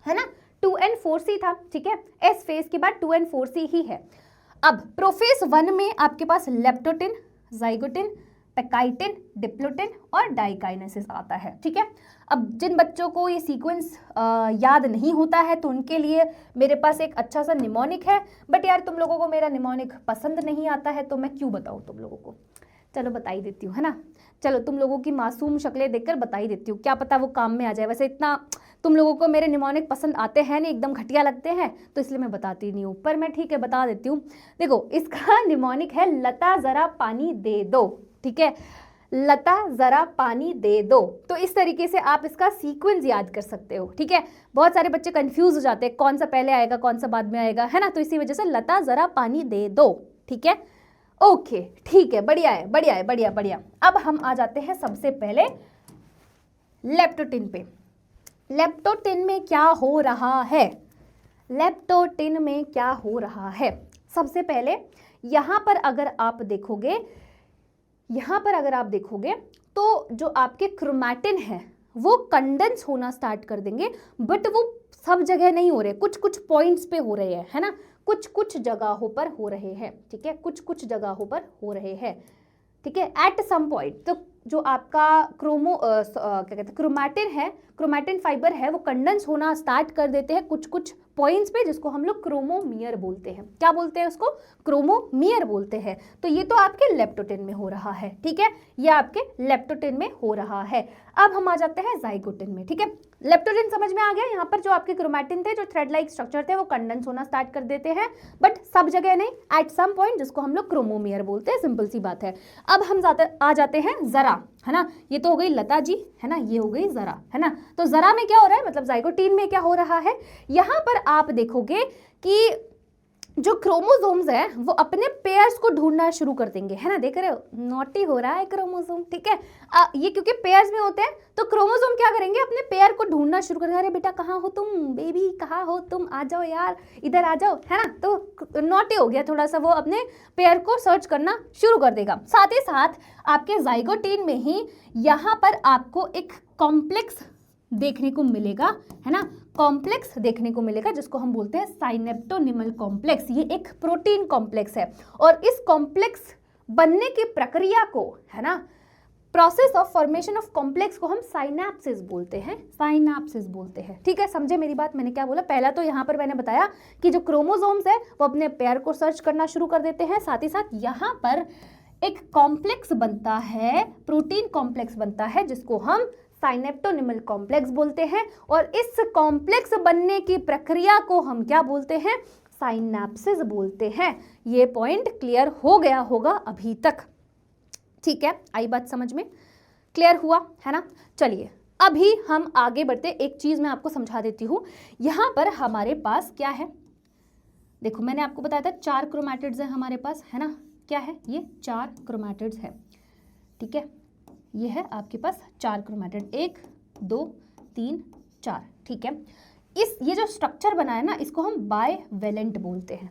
है ना, 2N4C था। ठीक है, एस फेज के बाद 2N4C ही है। अब प्रोफेज 1 में आपके पास लेप्टोटिन, जाइगोटिन, पेकाइटिन, डिप्लोटिन और डाइकाइनेसिस आता है। ठीक है, अब जिन बच्चों को ये सीक्वेंस याद नहीं होता है तो उनके लिए मेरे पास एक अच्छा सा निमोनिक है। बट यार, तुम लोगों को मेरा निमोनिक पसंद नहीं आता है तो मैं क्यों बताऊँ तुम लोगों को, चलो बता ही देती हूँ, है ना। चलो, तुम लोगों की मासूम शक्लें देखकर बता ही देती हूँ, क्या पता वो काम में आ जाए। वैसे इतना तुम लोगों को मेरे निमोनिक पसंद आते हैं नहीं, एकदम घटिया लगते हैं, तो इसलिए मैं बताती नहीं हूँ, पर मैं ठीक है बता देती हूँ। देखो, इसका निमोनिक है लता जरा पानी दे दो। ठीक है, लता जरा पानी दे दो। तो इस तरीके से आप इसका सीक्वेंस याद कर सकते हो। ठीक है, बहुत सारे बच्चे कंफ्यूज हो जाते हैं कौन सा पहले आएगा कौन सा बाद में आएगा, है ना, तो इसी वजह से लता जरा पानी दे दो। ठीक है, ओके, ठीक है, बढ़िया है, बढ़िया है, बढ़िया बढ़िया। अब हम आ जाते हैं सबसे पहले लेप्टोटिन पे। लेप्टोटिन में क्या हो रहा है, लेप्टोटिन में क्या हो रहा है, सबसे पहले यहाँ पर अगर आप देखोगे, यहाँ पर अगर आप देखोगे तो जो आपके क्रोमैटिन है वो कंडेंस होना स्टार्ट कर देंगे, बट वो सब जगह नहीं हो रहे, कुछ कुछ पॉइंट्स पे हो रहे हैं, है ना, कुछ कुछ जगहों पर हो रहे हैं। ठीक है, कुछ कुछ जगहों पर हो रहे हैं। ठीक है, एट सम पॉइंट। तो जो आपका क्या कहते हैं, क्रोमैटिन है, क्रोमैटिन फाइबर है, वो कंडेंस होना स्टार्ट कर देते हैं कुछ कुछ पॉइंट्स पे, जिसको हम लोग क्रोमोमियर बोलते हैं। क्या बोलते हैं उसको, क्रोमोमियर बोलते हैं। तो ये तो आपके लेप्टोटिन में हो रहा है। ठीक है, ये आपके लेप्टोटिन में हो रहा है। अब हम आ जाते हैं जाइगोटिन में। ठीक है, लेप्टोटिन समझ में आ गया। यहाँ पर जो आपके क्रोमैटिन थे, जो थ्रेड लाइक स्ट्रक्चर थे, वो कंडेंस होना स्टार्ट कर देते हैं, बट सब जगह नहीं, एट सम पॉइंट, जिसको हम लोग क्रोमोमियर बोलते हैं। सिंपल सी बात है। अब हम आ जाते हैं जरा, है ना, ये तो हो गई लता जी, है ना, ये हो गई जरा, है ना। तो जरा में क्या हो रहा है, मतलब जाइगोटिन में क्या हो रहा है, यहाँ पर आप देखोगे कि जो क्रोमोसोम्स है वो अपने पेयर्स को ढूंढना शुरू कर देंगे, है ना, देख रहे हो, नॉटी हो रहा है क्रोमोसोम। ठीक है, ये क्योंकि पेयर्स में होते हैं तो क्रोमोसोम क्या करेंगे, अपने पेयर को ढूंढना शुरू कर देंगे। अरे बेटा कहाँ हो तुम, बेबी कहाँ हो तुम, आ जाओ यार, इधर आ जाओ, है ना। तो नॉटी हो गया थोड़ा सा, वो अपने पेयर को सर्च करना शुरू कर देगा। साथ ही साथ आपके जाइगोटिन में ही यहाँ पर आपको एक कॉम्प्लेक्स देखने को मिलेगा, है ना, कॉम्प्लेक्स देखने को मिलेगा, जिसको हम बोलते हैं साइनेप्टोनिमल कॉम्प्लेक्स। ये एक प्रोटीन कॉम्प्लेक्स है, और इस कॉम्प्लेक्स बनने की प्रक्रिया को, है ना, process of formation of complex को हम साइनैप्सिस बोलते हैं, साइनैप्सिस बोलते हैं। ठीक है, समझे मेरी बात, मैंने क्या बोला। पहला तो यहाँ पर मैंने बताया कि जो क्रोमोसोम्स है वो अपने पेयर को सर्च करना शुरू कर देते हैं, साथ ही साथ यहाँ पर एक कॉम्प्लेक्स बनता है, प्रोटीन कॉम्प्लेक्स बनता है, जिसको हम साइनेप्टोनिमल कॉम्प्लेक्स बोलते हैं। और इस कॉम्प्लेक्स बनने की प्रक्रिया को हम क्या बोलते हैं, साइनैप्सिस बोलते हैं। ये पॉइंट क्लियर हो गया होगा अभी तक। ठीक है, आई बात समझ में। क्लियर हुआ है ना। चलिए अभी हम आगे बढ़ते, एक चीज मैं आपको समझा देती हूँ। यहाँ पर हमारे पास क्या है, देखो मैंने आपको बताया था 4 क्रोमैटिड्स हैं हमारे पास, है ना। क्या है ये 4 क्रोमैटिड्स है, ठीक है। ये है आपके पास 4 क्रोमैटिड, 1 2 3 4, ठीक है। ये जो स्ट्रक्चर बना है ना, इसको हम बाइवेलेंट बोलते हैं,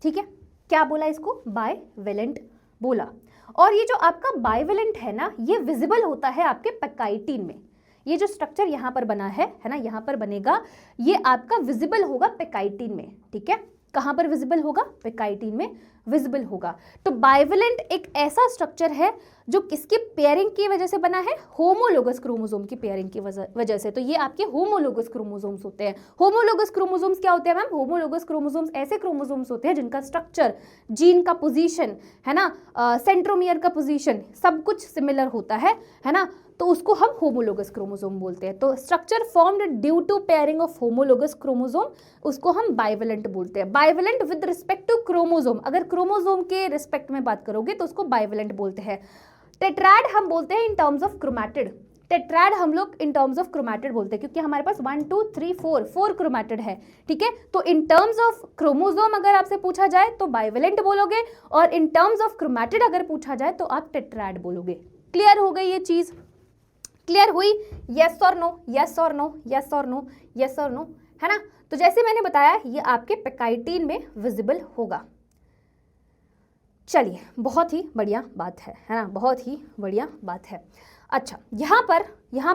ठीक है। क्या बोला इसको, बाइवेलेंट बोला। और ये जो आपका बाइवेलेंट है ना, ये विजिबल होता है आपके पेकाइटिन में। ये जो स्ट्रक्चर यहाँ पर बना है ना, यहाँ पर बनेगा, ये आपका विजिबल होगा पेकाइटिन में, ठीक है। कहाँ पर विजिबल होगा, पेकाइटिन में विजिबल होगा। तो बाइवेलेंट एक ऐसा स्ट्रक्चर है जो किसकी पेयरिंग की वजह से बना है, होमोलोगस क्रोमोसोम की पेयरिंग की वजह से। तो ये आपके होमोलोगस क्रोमोसोम्स होते हैं। होमोलोगस क्रोमोसोम्स क्या होते हैं मैम, होमोलोगस क्रोमोसोम्स ऐसे क्रोमोसोम्स होते हैं जिनका स्ट्रक्चर, जीन का पोजीशन, है ना, सेंट्रोमियर का पोजीशन, सब कुछ सिमिलर होता है ना, तो उसको हम होमोलोगस क्रोमोसोम बोलते हैं। तो structure formed due to pairing of homologous chromosome, उसको हम बाइवेलेंट बोलते हैं। Bivalent with respect to chromosome, अगर क्रोमोसोम के रिस्पेक्ट में बात करोगे तो उसको बाइवेलेंट बोलते हैं। टेट्राड हम बोलते हैं in terms of chromatid, tetrad हम लोग इन टर्म्स ऑफ क्रोमैटिड बोलते हैं, क्योंकि हमारे पास 1 2 3 4 क्रोमैटिड है, ठीक है। तो इन टर्म्स ऑफ क्रोमोसोम अगर आपसे पूछा जाए तो बाइवेलेंट बोलोगे, और इन टर्म्स ऑफ क्रोमैटिड अगर पूछा जाए तो आप टेट्राड बोलोगे। क्लियर हो गई ये चीज, क्लियर हुई, यस और नो, यस और नो, यस और नो, यस और नो, है ना। तो जैसे मैंने बताया ये आपके पेकाइटिन में विजिबल होगा। चलिए बहुत ही बढ़िया बात है ना, बहुत ही बढ़िया बात है। अच्छा, यहाँ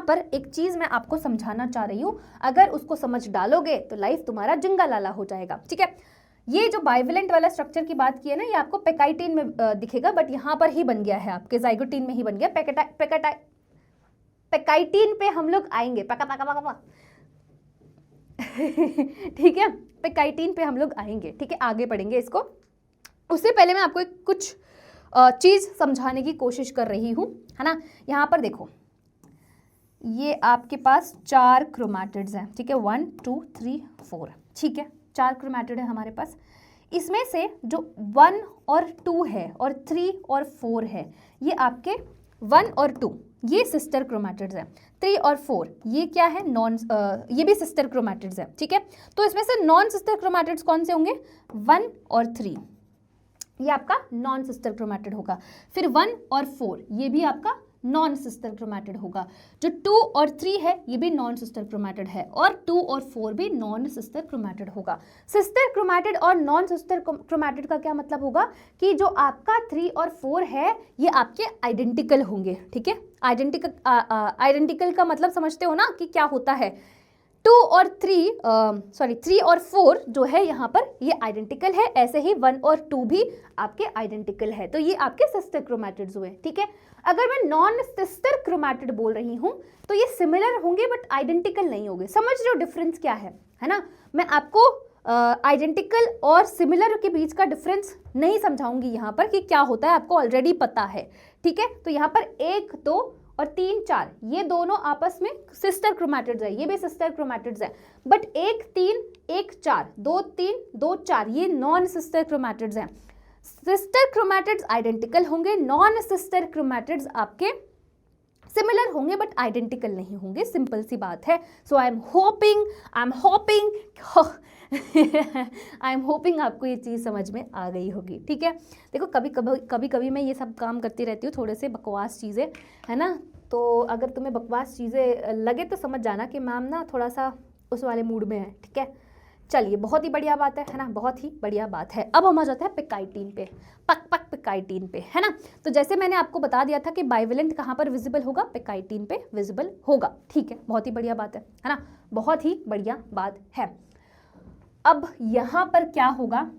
पर एक चीज मैं आपको समझाना चाह रही हूँ, अगर उसको समझ डालोगे तो लाइफ तुम्हारा जिंगा लाला हो जाएगा, ठीक है। ये जो बाइवेलेंट वाला स्ट्रक्चर की बात की है ना, ये आपको पेकाइटिन में दिखेगा, बट यहाँ पर ही बन गया है, आपके जाइगोटिन में ही बन गया। पेकाइटिन पे हम लोग आएंगे, ठीक है, पेकाइटिन पे हम लोग आएंगे, ठीक है, आगे पढ़ेंगे इसको। उससे पहले मैं आपको कुछ चीज समझाने की कोशिश कर रही हूँ, है ना। यहाँ पर देखो, ये आपके पास 4 क्रोमैटिड्स हैं, ठीक है, 1 2 3 4, ठीक है, 4 क्रोमैटिड है हमारे पास। इसमें से जो 1 और 2 है और 3 और 4 है, ये आपके 1 और 2 ये सिस्टर क्रोमैटिड्स हैं। 3 और 4 ये क्या है, ये भी सिस्टर क्रोमैटिड्स हैं, ठीक है। तो इसमें से नॉन सिस्टर क्रोमैटिड्स कौन से होंगे, 1 और 3 ये आपका नॉन सिस्टर क्रोमैटिड होगा। फिर 1 और 4 ये भी आपका नॉन सिस्टर क्रोमैटिड होगा। जो 2 और 3 है ये भी नॉन सिस्टर क्रोमैटिड है, और 2 और 4 भी नॉन सिस्टर क्रोमैटिड होगा। सिस्टर क्रोमैटिड और नॉन सिस्टर क्रोमैटिड का क्या मतलब होगा कि जो आपका 3 और 4 है ये आपके आइडेंटिकल होंगे, ठीक है। आइडेंटिकल का मतलब समझते हो ना कि क्या होता है। 3 और 4 जो है यहाँ पर ये आइडेंटिकल है, ऐसे ही 1 और 2 भी आपके आइडेंटिकल है। तो ये आपके सिस्टर क्रोमैटिड्स हुए, ठीक है। अगर मैं नॉन सिस्टर क्रोमैटिड बोल रही हूँ तो ये सिमिलर होंगे बट आइडेंटिकल नहीं होंगे। समझ रहे हो डिफरेंस क्या है ना। मैं आपको आइडेंटिकल और सिमिलर के बीच का डिफरेंस नहीं समझाऊंगी यहाँ पर कि क्या होता है, आपको ऑलरेडी पता है, ठीक है। तो यहाँ पर 1 2 और 3 4 ये दोनों आपस में सिस्टर क्रोमैटिड्स है, ये भी सिस्टर क्रोमैटिड्स है। बट 1 3 1 4 2 3 2 4 ये नॉन सिस्टर क्रोमैटिड्स हैं। सिस्टर क्रोमैटिड्स आइडेंटिकल होंगे, नॉन सिस्टर क्रोमैटिड्स आपके सिमिलर होंगे बट आइडेंटिकल नहीं होंगे, सिंपल सी बात है। सो आई एम होपिंग आपको ये चीज़ समझ में आ गई होगी, ठीक है। देखो कभी कभी मैं ये सब काम करती रहती हूँ, थोड़े से बकवास चीज़ें, है ना। तो अगर तुम्हें बकवास चीज़ें लगे तो समझ जाना कि मैम ना थोड़ा सा उस वाले मूड में है, ठीक है। चलिए बहुत ही बढ़िया बात है ना, बहुत ही बढ़िया बात है। अब हम आ जाते हैं पेकाइटिन पे, पेकाइटिन पे, है ना। तो जैसे मैंने आपको बता दिया था कि बाइवेलेंट कहाँ पर विजिबल होगा, पेकाइटिन पे विजिबल होगा, ठीक है। बहुत ही बढ़िया बात है ना, बहुत ही बढ़िया बात है। अब यहाँ पर क्या होगा,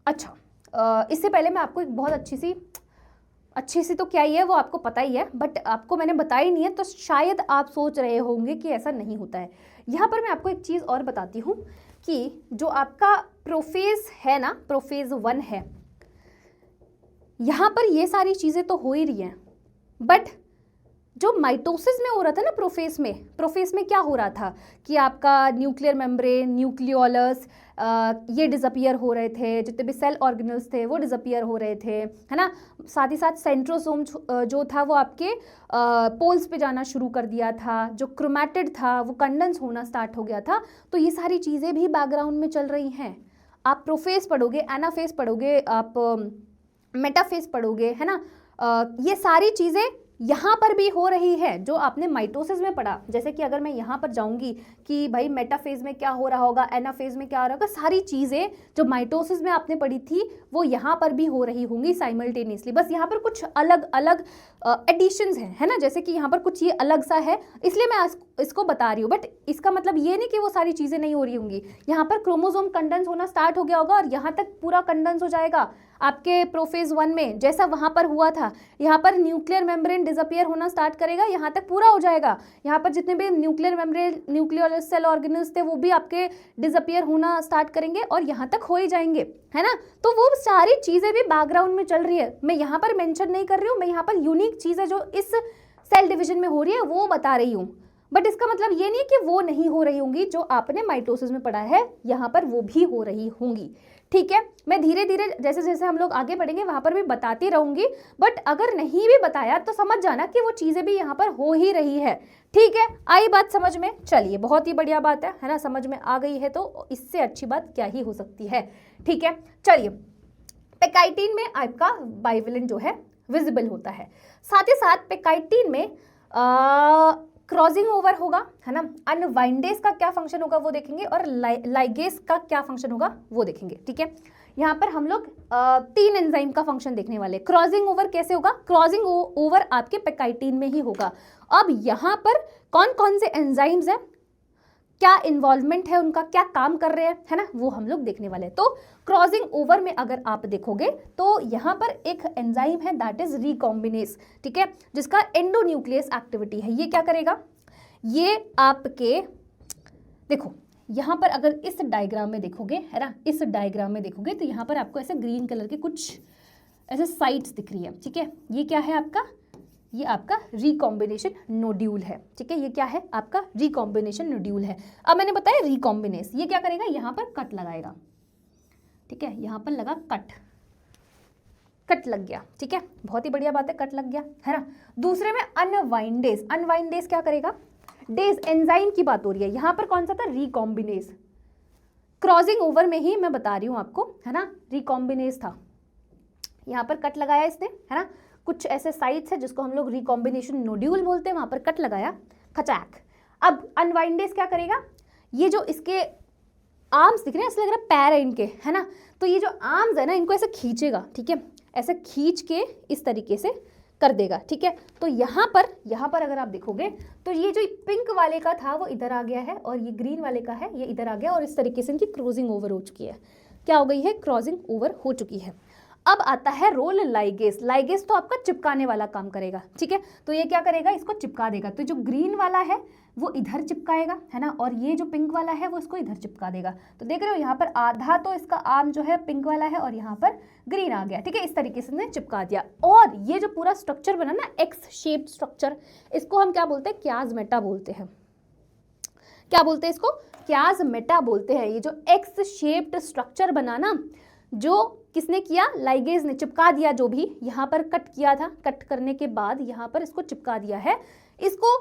अच्छा इससे पहले मैं आपको एक बहुत अच्छी सी तो क्या ही है वो आपको पता ही है, बट आपको मैंने बताई नहीं है, तो शायद आप सोच रहे होंगे कि ऐसा नहीं होता है। यहाँ पर मैं आपको एक चीज़ और बताती हूँ कि जो आपका प्रोफेज है ना, प्रोफेज 1 है, यहाँ पर ये सारी चीज़ें तो हो ही रही हैं, बट जो माइटोसिस में हो रहा था ना, प्रोफेस में क्या हो रहा था कि आपका न्यूक्लियर मेम्ब्रेन, न्यूक्लियोलस, ये डिसअपियर हो रहे थे, जितने भी सेल ऑर्गेनल्स थे वो डिसअपियर हो रहे थे, है ना। साथ ही साथ सेंट्रोसोम जो था वो आपके पोल्स पे जाना शुरू कर दिया था, जो क्रोमैटिड था वो कंडेंस होना स्टार्ट हो गया था। तो ये सारी चीज़ें भी बैकग्राउंड में चल रही हैं। आप प्रोफेस पढ़ोगे, एनाफेस पढ़ोगे, आप मेटाफेस पढ़ोगे, है ना। ये सारी चीज़ें यहाँ पर भी हो रही है जो आपने माइटोसिस में पढ़ा। जैसे कि अगर मैं यहाँ पर जाऊँगी कि भाई मेटाफेज में क्या हो रहा होगा, एनाफेज में क्या हो रहा होगा, सारी चीज़ें जो माइटोसिस में आपने पढ़ी थी वो यहाँ पर भी हो रही होंगी साइमल्टेनियसली। बस यहाँ पर कुछ अलग अलग एडिशंस हैं, है ना। जैसे कि यहाँ पर कुछ ये अलग सा है, इसलिए मैं इसको बता रही हूँ, बट इसका मतलब ये नहीं कि वो सारी चीज़ें नहीं हो रही होंगी। यहाँ पर क्रोमोसोम कंडेंस होना स्टार्ट हो गया होगा और यहाँ तक पूरा कंडेंस हो जाएगा आपके प्रोफेज 1 में, जैसा वहाँ पर हुआ था। यहाँ पर न्यूक्लियर मेम्ब्रेन डिसअपियर होना स्टार्ट करेगा, यहाँ तक पूरा हो जाएगा। यहाँ पर जितने भी nuclear membrane, nuclear cell organelles थे वो भी आपके डिसअपियर होना स्टार्ट करेंगे और यहाँ तक हो ही जाएंगे, है ना। तो वो सारी चीज़ें भी बैकग्राउंड में चल रही है। मैं यहाँ पर मेंशन नहीं कर रही हूँ, मैं यहाँ पर यूनिक चीज़ें जो इस सेल डिवीजन में हो रही है वो बता रही हूँ। बट इसका मतलब ये नहीं कि वो नहीं हो रही होंगी, जो आपने माइटोसिस में पढ़ा है यहाँ पर वो भी हो रही होंगी, ठीक है। मैं धीरे धीरे जैसे जैसे हम लोग आगे बढ़ेंगे वहाँ पर भी बताती रहूँगी, बट अगर नहीं भी बताया तो समझ जाना कि वो चीज़ें भी यहाँ पर हो ही रही है, ठीक है। आई बात समझ में? चलिए, बहुत ही बढ़िया बात है ना। समझ में आ गई है तो इससे अच्छी बात क्या ही हो सकती है, ठीक है। चलिए, पेकाइटिन में आपका बाइवेलेंट जो है विजिबल होता है। साथ ही साथ पेकाइटिन में क्रॉसिंग ओवर होगा, है ना। अनवाइंडेज का क्या फंक्शन होगा वो देखेंगे, और लाइगेज का क्या फंक्शन होगा वो देखेंगे, ठीक है। यहाँ पर हम लोग 3 एंजाइम का फंक्शन देखने वाले। क्रॉसिंग ओवर कैसे होगा? क्रॉसिंग ओवर आपके पेकाइटिन में ही होगा। अब यहाँ पर कौन कौन से एंजाइम्स हैं, क्या इन्वॉल्वमेंट है उनका, क्या काम कर रहे हैं, है ना, वो हम लोग देखने वाले हैं। तो क्रॉसिंग ओवर में अगर आप देखोगे तो यहाँ पर एक एंजाइम है दैट इज रिकॉम्बिनेज, ठीक है, जिसका एंडोन्यूक्लियस एक्टिविटी है। ये क्या करेगा? ये आपके देखो यहाँ पर अगर इस डायग्राम में देखोगे, है ना, इस डायग्राम में देखोगे तो यहाँ पर आपको ऐसे ग्रीन कलर के कुछ ऐसे साइट्स दिख रही है, ठीक है। ये क्या है आपका? ये आपका रिकॉम्बिनेशन नोड्यूल है, ठीक है। ये क्या है? आपका रिकॉम्बिनेशन नोड्यूल है। अब मैंने बताया रिकॉम्बिनेस, ये क्या करेगा? यहाँ पर कट लगाएगा, ठीक है। यहाँ पर लगा कट लग गया, ठीक है। बहुत ही बढ़िया बात है, कट लग गया, है ना। दूसरे में अनवाइंडेज, अनवाइंडेज क्या करेगा? डेज एंजाइम की बात हो रही है। यहाँ पर कौन सा था? रिकॉम्बिनेज। क्रॉसिंग ओवर में ही मैं बता रही हूँ आपको, है ना, रिकॉम्बिनेज था। यहाँ पर कट लगाया इसने, है ना, कुछ ऐसे साइट्स है जिसको हम लोग रिकॉम्बिनेशन नोड्यूल बोलते हैं, वहां पर कट लगाया, खचाक। अब अनवाइंडेज क्या करेगा? ये जो इसके आर्म्स दिख रहे हैं, ऐसा लग रहा है पैर है इनके, है ना, तो ये जो आर्म्स है ना, इनको ऐसे खींचेगा, ठीक है, ऐसे खींच के इस तरीके से कर देगा, ठीक है। तो यहाँ पर अगर आप देखोगे तो ये जो पिंक वाले का था वो इधर आ गया है और ये ग्रीन वाले का है ये इधर आ गया, और इस तरीके से इनकी क्रॉसिंग ओवर हो चुकी है। क्या हो गई है? क्रॉसिंग ओवर हो चुकी है। अब आता है रोल लाइगेज। लाइगेज तो आपका चिपकाने वाला काम करेगा, ठीक है। तो ये क्या करेगा? इसको चिपका देगा। तो जो ग्रीन वाला है वो इधर चिपकाएगा, है ना, और ये जो पिंक वाला है वो इसको इधर चिपका देगा। तो देख रहे हो यहाँ पर आधा तो इसका आर्म जो है पिंक वाला है और यहाँ पर ग्रीन आ गया, ठीक है। इस तरीके से इसने चिपका दिया। और ये जो पूरा स्ट्रक्चर बना ना, एक्स शेप्ड स्ट्रक्चर, इसको हम क्या बोलते हैं? क्याजमेटा बोलते हैं। क्या बोलते हैं इसको? क्याजमेटा बोलते हैं। ये जो एक्स शेप्ड स्ट्रक्चर बना ना, जो किसने किया? लाइगेज ने चिपका दिया। जो भी यहाँ पर कट किया था, कट करने के बाद यहाँ पर इसको चिपका दिया है। इसको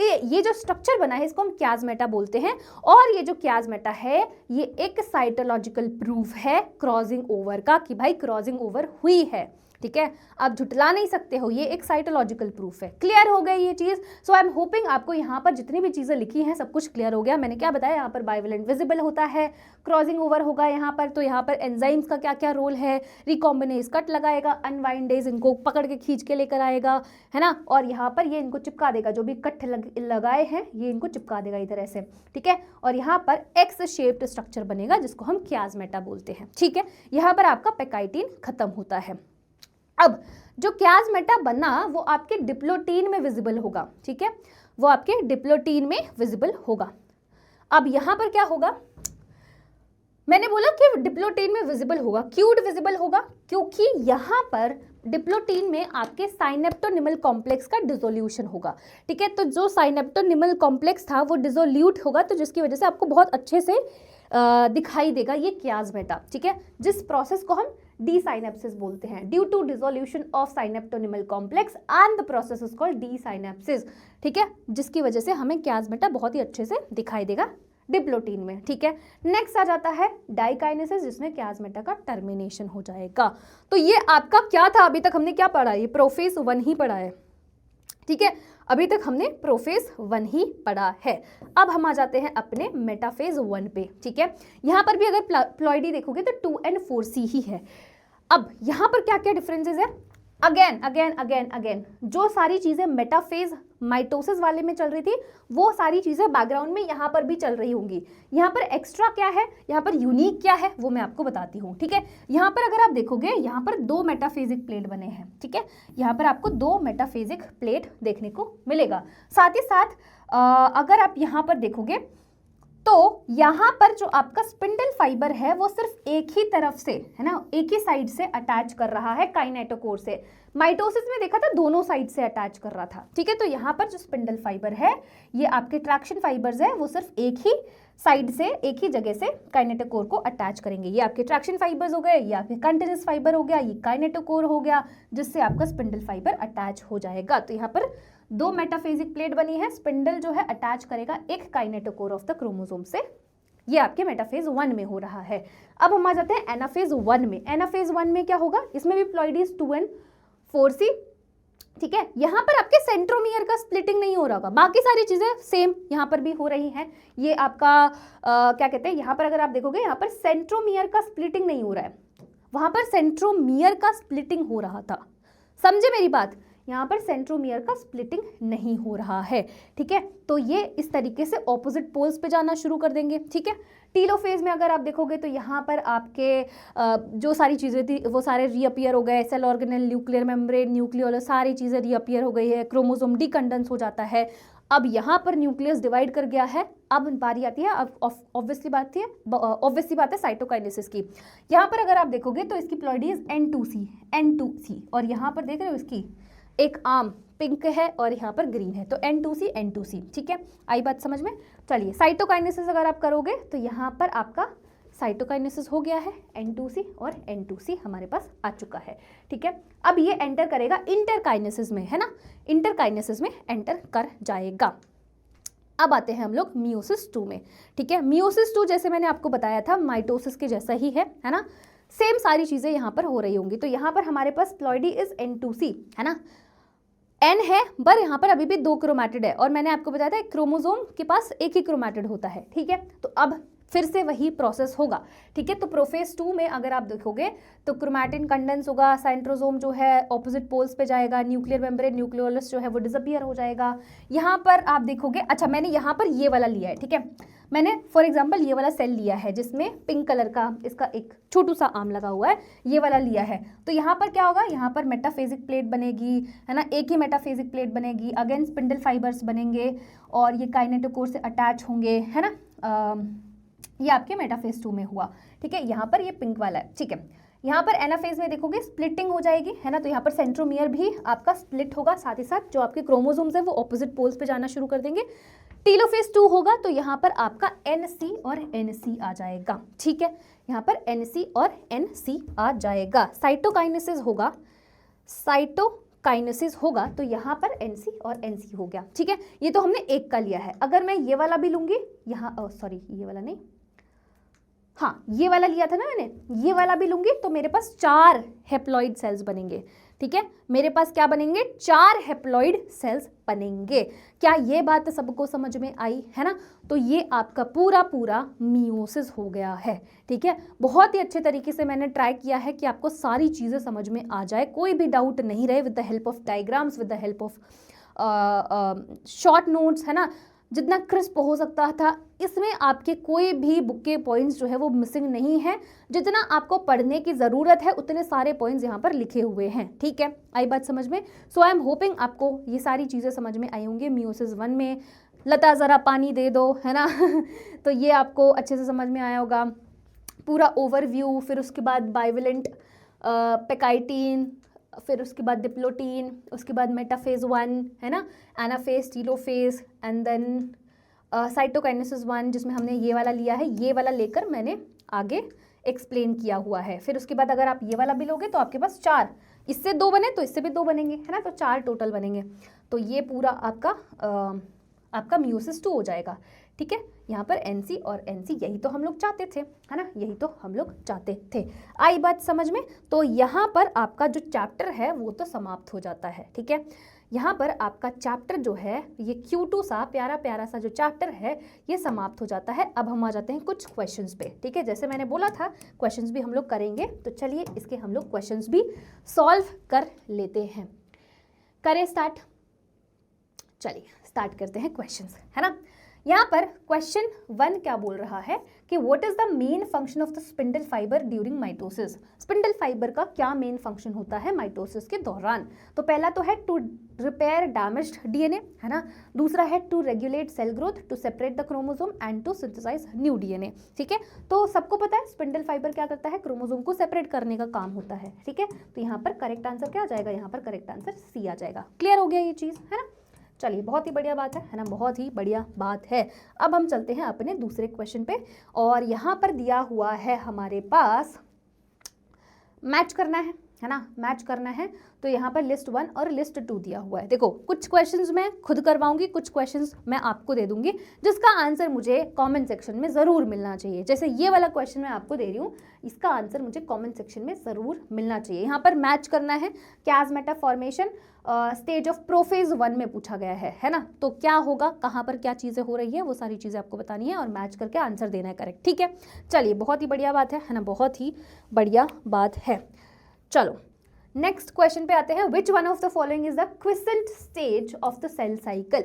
ये जो स्ट्रक्चर बना है इसको हम क्याजमेटा बोलते हैं। और ये जो क्याजमेटा है ये एक साइटोलॉजिकल प्रूफ है क्रॉसिंग ओवर का, कि भाई क्रॉसिंग ओवर हुई है, ठीक है। आप झुटला नहीं सकते हो, ये एक साइटोलॉजिकल प्रूफ है। क्लियर हो गई ये चीज़? सो आई एम होपिंग आपको यहाँ पर जितनी भी चीज़ें लिखी हैं सब कुछ क्लियर हो गया। मैंने क्या बताया? यहाँ पर बाइवेलेंट विजिबल होता है, क्रॉसिंग ओवर होगा यहाँ पर, तो यहाँ पर एंजाइम्स का क्या क्या रोल है, रिकॉम्बिनेज कट लगाएगा, अनवाइंडेज इनको पकड़ के खींच के लेकर आएगा, है ना, और यहाँ पर ये इनको चिपका देगा। जो भी कट लगाए हैं ये इनको चिपका देगा इधर ऐसे, ठीक है। और यहाँ पर एक्स शेप्ड स्ट्रक्चर बनेगा जिसको हम क्याजमेटा बोलते हैं, ठीक है। यहाँ पर आपका पेकाइटिन खत्म होता है। अब जो क्याजमेटा बना वो आपके डिप्लोटीन में विजिबल होगा, ठीक है, वो आपके डिप्लोटीन में विजिबल होगा। अब यहाँ पर क्या होगा? मैंने बोला कि डिप्लोटीन में विजिबल होगा, क्यों विजिबल होगा, क्योंकि यहाँ पर डिप्लोटीन में आपके साइनेप्टोनिमल कॉम्प्लेक्स का डिसोल्यूशन होगा, ठीक है। तो जो साइनेप्टोनिमल कॉम्प्लेक्स था वो डिसोल्यूट होगा, तो जिसकी वजह से आपको बहुत अच्छे से दिखाई देगा ये कियास्मेटा, ठीक है, जिस प्रोसेस को हम डी साइनेप्सिस बोलते हैं, due to dissolution of synaptonemal complex and the process is called desynapsis, ठीक है, जिसकी वजह से हमें कियास्मेटा बहुत ही अच्छे से दिखाई देगा डिप्लोटीन में, ठीक है। नेक्स्ट आ जाता है डाइकाइनेसिस, जिसमें कियास्मेटा का टर्मिनेशन हो जाएगा। तो ये आपका क्या था, अभी तक हमने क्या पढ़ा है, ये प्रोफेज 1 ही पढ़ा है, ठीक है, अभी तक हमने प्रोफेज 1 ही पढ़ा है। अब हम आ जाते हैं अपने मेटाफेज 1 पे, ठीक है। यहाँ पर भी अगर प्लॉइडी देखोगे तो 2 and 4C ही है। अब यहाँ पर क्या क्या डिफरेंसेस है, अगेन जो सारी चीजें मेटाफेज माइटोसिस वाले में चल रही थी वो सारी चीजें बैकग्राउंड में यहाँ पर भी चल रही होंगी। यहाँ पर एक्स्ट्रा क्या है, यहाँ पर यूनिक क्या है, वो मैं आपको बताती हूँ, ठीक है। यहाँ पर अगर आप देखोगे यहाँ पर 2 मेटाफेजिक प्लेट बने हैं, ठीक है, यहाँ पर आपको 2 मेटाफेजिक प्लेट देखने को मिलेगा। साथ ही साथ अगर आप यहाँ पर देखोगे तो यहाँ पर जो आपका स्पिंडल फाइबर है वो सिर्फ एक ही तरफ से, है ना, एक ही साइड से अटैच कर रहा है काइनेटोकोर से। माइटोसिस में देखा था दोनों साइड से अटैच कर रहा था, ठीक है। तो यहाँ पर जो स्पिंडल फाइबर है ये आपके ट्रैक्शन फाइबर्स है, वो सिर्फ एक ही साइड से, एक ही जगह से काइनेटोकोर को अटैच करेंगे। ये आपके ट्रैक्शन फाइबर्स हो गए, ये आपके कंटिन्यूस फाइबर हो गया, ये काइनेटोकोर हो गया, जिससे आपका स्पिंडल फाइबर अटैच हो जाएगा। तो यहाँ पर 2 मेटाफेजिक प्लेट बनी है, स्पिंडल जो है अटैच करेगा एक काइनेटोकोर ऑफ द क्रोमोसोम से। ये आपके मेटाफेज 1 में हो रहा है। अब हम आ जाते हैं एनाफेज 1 में। एनाफेज 1 में क्या होगा, इसमें भी प्लॉइडीज 2 and 4C, ठीक है। यहाँ पर आपके सेंट्रोमियर का स्प्लिटिंग नहीं हो रहा होगा, बाकी सारी चीजें सेम यहाँ पर भी हो रही हैं। ये आपका क्या कहते हैं, यहाँ पर अगर आप देखोगे यहाँ पर सेंट्रोमियर का स्प्लिटिंग नहीं हो रहा है, वहां पर सेंट्रोमियर का स्प्लिटिंग हो रहा था, समझे मेरी बात, यहाँ पर सेंट्रोमियर का स्प्लिटिंग नहीं हो रहा है, ठीक है। तो ये इस तरीके से ऑपोजिट पोल्स पे जाना शुरू कर देंगे, ठीक है। टीलोफेज में अगर आप देखोगे तो यहाँ पर आपके जो सारी चीज़ें थी वो सारे रीअपियर हो गए, cell organelle, nuclear membrane, nucleolus, सारी चीज़ें रीअपियर हो गई है, क्रोमोसोम डीकंडेंस हो जाता है। अब यहाँ पर न्यूक्लियस डिवाइड कर गया है, अब बारी आती है, अब ऑब्वियसली बात है साइटोकाइनेसिस की। यहाँ पर अगर आप देखोगे तो इसकी प्लॉइडी इज N2C, और यहाँ पर देख रहे हो इसकी एक आर्म पिंक है और यहाँ पर ग्रीन है, तो N2C, ठीक है, आई बात समझ में। चलिए साइटोकाइनेसिस अगर आप करोगे तो यहाँ पर आपका साइटोकाइनेसिस हो गया है, N2C और N2C हमारे पास आ चुका है, ठीक है। अब ये एंटर करेगा इंटरकाइनेसिस में, है ना, इंटरकाइनेसिस में एंटर कर जाएगा। अब आते हैं हम लोग मियोसिस 2 में, ठीक है। मियोसिस 2 जैसे मैंने आपको बताया था माइटोसिस के जैसा ही है ना, सेम सारी चीजें यहाँ पर हो रही होंगी। तो यहाँ पर हमारे पास प्लॉइडी इज N2C, है ना, N है, पर यहाँ पर अभी भी 2 क्रोमैटिड है, और मैंने आपको बताया था एक क्रोमोसोम के पास एक ही क्रोमैटिड होता है, ठीक है। तो अब फिर से वही प्रोसेस होगा, ठीक है। तो प्रोफेज 2 में अगर आप देखोगे तो क्रोमैटिन कंडेंस होगा, सेंट्रोसोम जो है ऑपोजिट पोल्स पे जाएगा, न्यूक्लियर मेम्ब्रेन, न्यूक्लियोलस जो है वो डिसअपियर हो जाएगा। यहाँ पर आप देखोगे, अच्छा मैंने यहाँ पर ये वाला लिया है, ठीक है, मैंने फॉर एग्जांपल ये वाला सेल लिया है जिसमें पिंक कलर का इसका एक छोटू सा आर्म लगा हुआ है, ये वाला लिया है। तो यहाँ पर क्या होगा, यहाँ पर मेटाफेजिक प्लेट बनेगी, है ना, एक ही मेटाफेजिक प्लेट बनेगी, अगेन स्पिंडल फाइबर्स बनेंगे और ये काइनेटोकोर से अटैच होंगे, है ना। ये आपके मेटाफेज 2 में हुआ, ठीक है। यहाँ पर ये पिंक वाला है, ठीक है। यहाँ पर एनाफेज में देखोगे स्प्लिटिंग हो जाएगी, है ना, तो यहाँ पर सेंट्रोमियर भी आपका स्प्लिट होगा, साथ ही साथ जो आपके क्रोमोसोम्स है वो ऑपोजिट पोल्स पे जाना शुरू कर देंगे। टीलोफेज 2 होगा तो यहाँ पर आपका NC और NC आ जाएगा, ठीक है, यहाँ पर NC और NC आ जाएगा। साइटोकाइनेसिस होगा तो यहाँ पर NC और NC हो गया, ठीक है। ये तो हमने एक का लिया है। अगर मैं ये वाला भी लूंगी, यहाँ सॉरी ये वाला नहीं, हाँ ये वाला लिया था ना मैंने, ये वाला भी लूंगी तो मेरे पास 4 हेप्लॉइड सेल्स बनेंगे, ठीक है। मेरे पास क्या बनेंगे, 4 हेप्लॉइड सेल्स बनेंगे। क्या ये बात सबको समझ में आई, है ना। तो ये आपका पूरा मियोसिस हो गया है, ठीक है। बहुत ही अच्छे तरीके से मैंने ट्राई किया है कि आपको सारी चीज़ें समझ में आ जाए, कोई भी डाउट नहीं रहे, with the help of diagrams, with the help of short notes, है ना, जितना क्रिस्प हो सकता था। इसमें आपके कोई भी बुक के पॉइंट्स जो है वो मिसिंग नहीं है, जितना आपको पढ़ने की ज़रूरत है उतने सारे पॉइंट्स यहाँ पर लिखे हुए हैं, ठीक है। आई बात समझ में। सो आई एम होपिंग आपको ये सारी चीज़ें समझ में आई होंगी। मियोसिस 1 में लता ज़रा पानी दे दो, है ना तो ये आपको अच्छे से समझ में आया होगा। पूरा ओवरव्यू, फिर उसके बाद बाइवेलेंट पेकाइटीन, फिर उसके बाद डिप्लोटीन, उसके बाद मेटाफेज 1 है ना, anaphase, telophase, and then cytokinesis 1 जिसमें हमने ये वाला लिया है, ये वाला लेकर मैंने आगे एक्सप्लेन किया हुआ है। फिर उसके बाद अगर आप ये वाला भी लोगे तो आपके पास 4, इससे 2 बने तो इससे भी 2 बनेंगे, है ना, तो 4 टोटल बनेंगे। तो ये पूरा आपका मियोसिस 2 हो जाएगा, ठीक है। यहाँ पर NC और NC यही तो हम लोग चाहते थे, है ना, यही तो हम लोग चाहते थे। आई बात समझ में? तो यहाँ पर आपका जो चैप्टर है वो तो समाप्त हो जाता है, ठीक है। यहाँ पर आपका चैप्टर जो है ये Q2 सा प्यारा प्यारा सा जो चैप्टर है ये समाप्त हो जाता है। अब हम आ जाते हैं कुछ क्वेश्चंस पे, ठीक है। जैसे मैंने बोला था क्वेश्चंस भी हम लोग करेंगे, तो चलिए इसके हम लोग क्वेश्चंस भी सॉल्व कर लेते हैं। करें स्टार्ट? चलिए स्टार्ट करते हैं क्वेश्चंस, है ना। यहाँ पर क्वेश्चन 1 क्या बोल रहा है कि what is the main function of the spindle fibre during mitosis. Spindle fibre का क्या मेन फंक्शन होता है माइटोसिस के दौरान? तो पहला तो है टू रिपेयर डैमेज्ड DNA, है ना। दूसरा है to regulate cell growth, to separate the chromosome and to synthesise new DNA, ठीक है। तो सबको पता है स्पिंडल फाइबर क्या करता है, क्रोमोसोम को सेपरेट करने का काम होता है, ठीक है। तो यहाँ पर करेक्ट आंसर क्या आ जाएगा, यहाँ पर करेक्ट आंसर C आ जाएगा। क्लियर हो गया ये चीज़, है ना। चलिए बहुत ही बढ़िया बात है ना, बहुत ही बढ़िया बात है। अब हम चलते हैं अपने दूसरे क्वेश्चन पे, और यहाँ पर दिया हुआ है हमारे पास मैच करना है ना, मैच करना है। तो यहाँ पर लिस्ट 1 और लिस्ट 2 दिया हुआ है। देखो कुछ क्वेश्चंस मैं खुद करवाऊंगी, कुछ क्वेश्चंस मैं आपको दे दूंगी जिसका आंसर मुझे कमेंट सेक्शन में ज़रूर मिलना चाहिए। जैसे ये वाला क्वेश्चन मैं आपको दे रही हूँ, इसका आंसर मुझे कमेंट सेक्शन में ज़रूर मिलना चाहिए। यहाँ पर मैच करना है कैज़मेटा फॉर्मेशन स्टेज ऑफ प्रोफेज 1 में पूछा गया है ना। तो क्या होगा, कहाँ पर क्या चीज़ें हो रही है, वो सारी चीज़ें आपको बतानी है और मैच करके आंसर देना है करेक्ट, ठीक है। चलिए बहुत ही बढ़िया बात है ना, बहुत ही बढ़िया बात है। चलो नेक्स्ट क्वेश्चन पे आते हैं। Which one of the following is the quiescent stage of the cell cycle.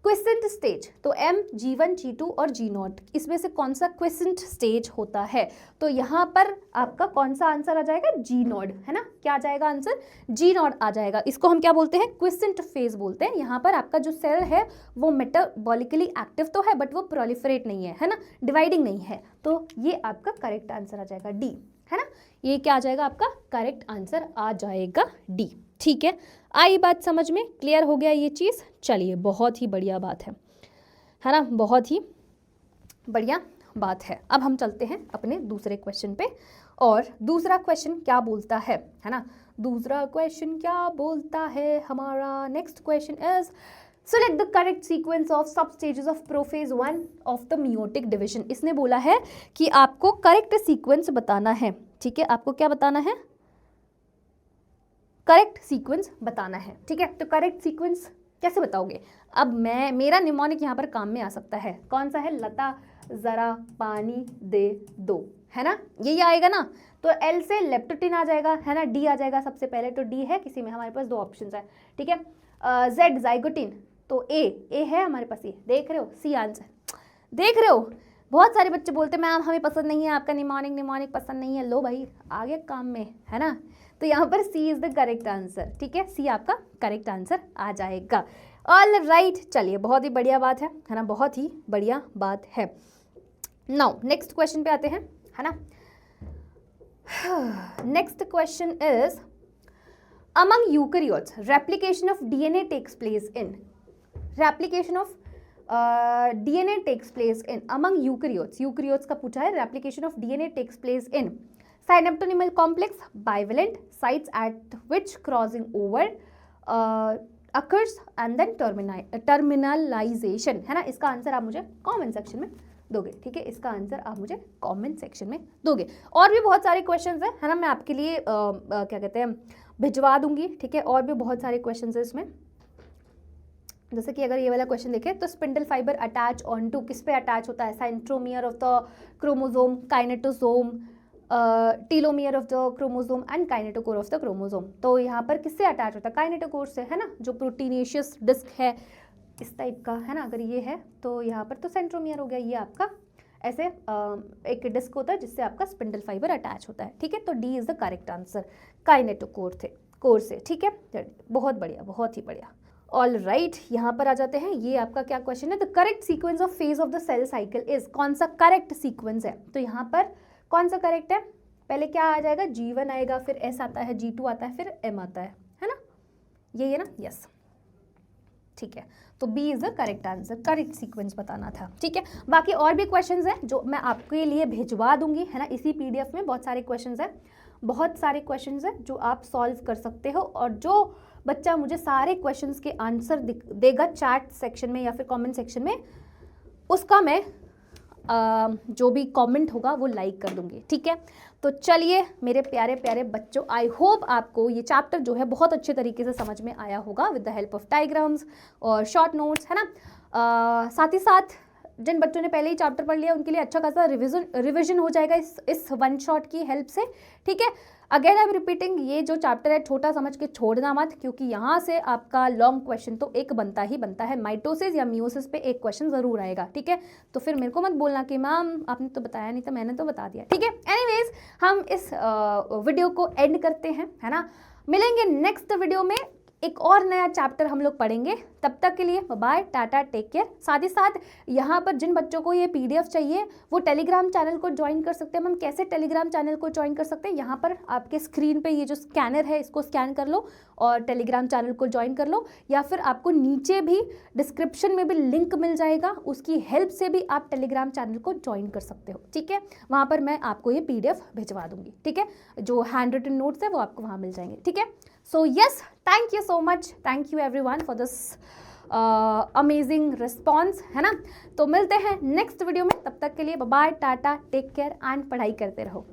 Quiescent stage तो M, G1, G2 और G0, इसमें से कौन सा क्विसेंट स्टेज होता है? तो यहाँ पर आपका कौन सा आंसर आ जाएगा, G0, है ना। क्या आ जाएगा आंसर, G0 आ जाएगा। इसको हम क्या बोलते हैं, क्विसेंट फेज बोलते हैं। यहाँ पर आपका जो सेल है वो मेटाबॉलिकली एक्टिव तो है बट वो प्रोलिफरेट नहीं है ना, डिवाइडिंग नहीं है। तो ये आपका करेक्ट आंसर आ जाएगा D, है ना। ये क्या आ जाएगा, आपका करेक्ट आंसर आ जाएगा D, ठीक है। आई बात समझ में, क्लियर हो गया ये चीज़। चलिए बहुत ही बढ़िया बात है ना, बहुत ही बढ़िया बात है। अब हम चलते हैं अपने दूसरे क्वेश्चन पे, और दूसरा क्वेश्चन क्या बोलता है ना, दूसरा क्वेश्चन क्या बोलता है हमारा। Next question is select the correct sequence of sub stages of prophase 1 of the meiotic division. इसने बोला है कि आपको करेक्ट सीक्वेंस बताना है, ठीक है। आपको क्या बताना है, करेक्ट सीक्वेंस बताना है, ठीक है। तो करेक्ट सीक्वेंस कैसे बताओगे? अब मेरा निमोनिक यहाँ पर काम में आ सकता है। कौन सा है, लता जरा पानी दे दो, है ना, यही आएगा ना। तो L से लेप्टोटिन आ जाएगा, है ना, D आ जाएगा सबसे पहले। तो D है, किसी में हमारे पास 2 ऑप्शन है, ठीक है। Z जाइगोटिन, तो A है हमारे पास, ये देख रहे हो, C आंसर देख रहे हो। बहुत सारे बच्चे बोलते हैं मैम हमें पसंद नहीं है आपका निमोनिक पसंद नहीं है। लो भाई आगे काम में, है ना। तो यहाँ पर C is the correct answer, ठीक है। C आपका करेक्ट आंसर आ जाएगा। ऑल राइट, चलिए बहुत ही बढ़िया बात है ना, बहुत ही बढ़िया बात है। नाउ नेक्स्ट क्वेश्चन पे आते हैं, है ना। Next question is among eukaryotes replication of DNA takes place in. Replication of DNA takes place in among eukaryotes. Eukaryotes का पूछा है, replication of DNA takes place in synaptonymal complex, bivalent sites at which crossing over occurs and then terminalization, है ना। इसका आंसर आप मुझे कमेंट सेक्शन में दोगे, ठीक है। इसका आंसर आप मुझे कमेंट सेक्शन में दोगे। और भी बहुत सारे क्वेश्चंस हैं, है ना, मैं आपके लिए क्या कहते हैं भिजवा दूंगी, ठीक है। और भी बहुत सारे क्वेश्चंस हैं इसमें। जैसे कि अगर ये वाला क्वेश्चन देखें तो spindle fibre attach on to, किस पे अटैच होता है, centromere of the chromosome, kinetosome, telomere of the chromosome and kinetochore of the chromosome. तो यहाँ पर किससे अटैच होता है, काइनेटोकोर से, है ना, जो प्रोटीनेशियस डिस्क है इस टाइप का, है ना। अगर ये है तो यहाँ पर तो सेंट्रोमियर हो गया, ये आपका ऐसे एक डिस्क होता है जिससे आपका स्पिंडल फाइबर अटैच होता है, ठीक है। तो D is the correct answer, kinetochore core से, ठीक है। बहुत बढ़िया, बहुत ही बढ़िया। ऑल राइट, यहाँ पर आ जाते हैं। ये आपका क्या क्वेश्चन है, the correct sequence of phase of the cell cycle is. कौन सा करेक्ट सीक्वेंस है, तो यहाँ पर कौन सा करेक्ट है? पहले क्या आ जाएगा? G1 आएगा, फिर S आता है, G2 आता है, फिर M आता है ना? यही है ना? यस, ठीक है। तो B is the correct answer, correct sequence बताना था, ठीक है। बाकी और भी क्वेश्चंस हैं जो मैं आपके लिए भिजवा दूंगी, है ना, इसी PDF में बहुत सारे क्वेश्चंस हैं, बहुत सारे क्वेश्चंस हैं जो आप सॉल्व कर सकते हो। और जो बच्चा मुझे सारे क्वेश्चंस के आंसर देगा चैट सेक्शन में या फिर कमेंट सेक्शन में, उसका मैं जो भी कमेंट होगा वो लाइक कर दूंगी, ठीक है। तो चलिए मेरे प्यारे प्यारे बच्चों, आई होप आपको ये चैप्टर जो है बहुत अच्छे तरीके से समझ में आया होगा with the help of diagrams और शॉर्ट नोट्स, है ना। साथ ही साथ जिन बच्चों ने पहले ही चैप्टर पढ़ लिया उनके लिए अच्छा खासा रिविजन हो जाएगा इस वन शॉट की हेल्प से, ठीक है। अगेन आई एम रिपीटिंग, ये जो चैप्टर है छोटा समझ के छोड़ना मत, क्योंकि यहाँ से आपका लॉन्ग क्वेश्चन तो एक बनता ही बनता है, माइटोसिस या मियोसिस पे एक क्वेश्चन जरूर आएगा, ठीक है। तो फिर मेरे को मत बोलना कि मैम आपने तो बताया नहीं था, मैंने तो बता दिया, ठीक है। एनीवेज हम इस वीडियो को एंड करते हैं, है ना। मिलेंगे नेक्स्ट वीडियो में, एक और नया चैप्टर हम लोग पढ़ेंगे। तब तक के लिए बाय, टाटा, टेक केयर। साथ ही साथ यहाँ पर जिन बच्चों को ये PDF चाहिए वो टेलीग्राम चैनल को ज्वाइन कर सकते हैं। हम कैसे टेलीग्राम चैनल को ज्वाइन कर सकते हैं? यहाँ पर आपके स्क्रीन पे ये जो स्कैनर है इसको स्कैन कर लो और टेलीग्राम चैनल को ज्वाइन कर लो, या फिर आपको नीचे भी डिस्क्रिप्शन में भी लिंक मिल जाएगा, उसकी हेल्प से भी आप टेलीग्राम चैनल को ज्वाइन कर सकते हो, ठीक है। वहाँ पर मैं आपको ये PDF भिजवा दूंगी, ठीक है। जो हैंड रिटन नोट्स है वो आपको वहाँ मिल जाएंगे, ठीक है। So yes, thank you so much, thank you everyone for this amazing response, है ना। तो मिलते हैं नेक्स्ट वीडियो में, तब तक के लिए बाय, टाटा, टेक केयर एंड पढ़ाई करते रहो।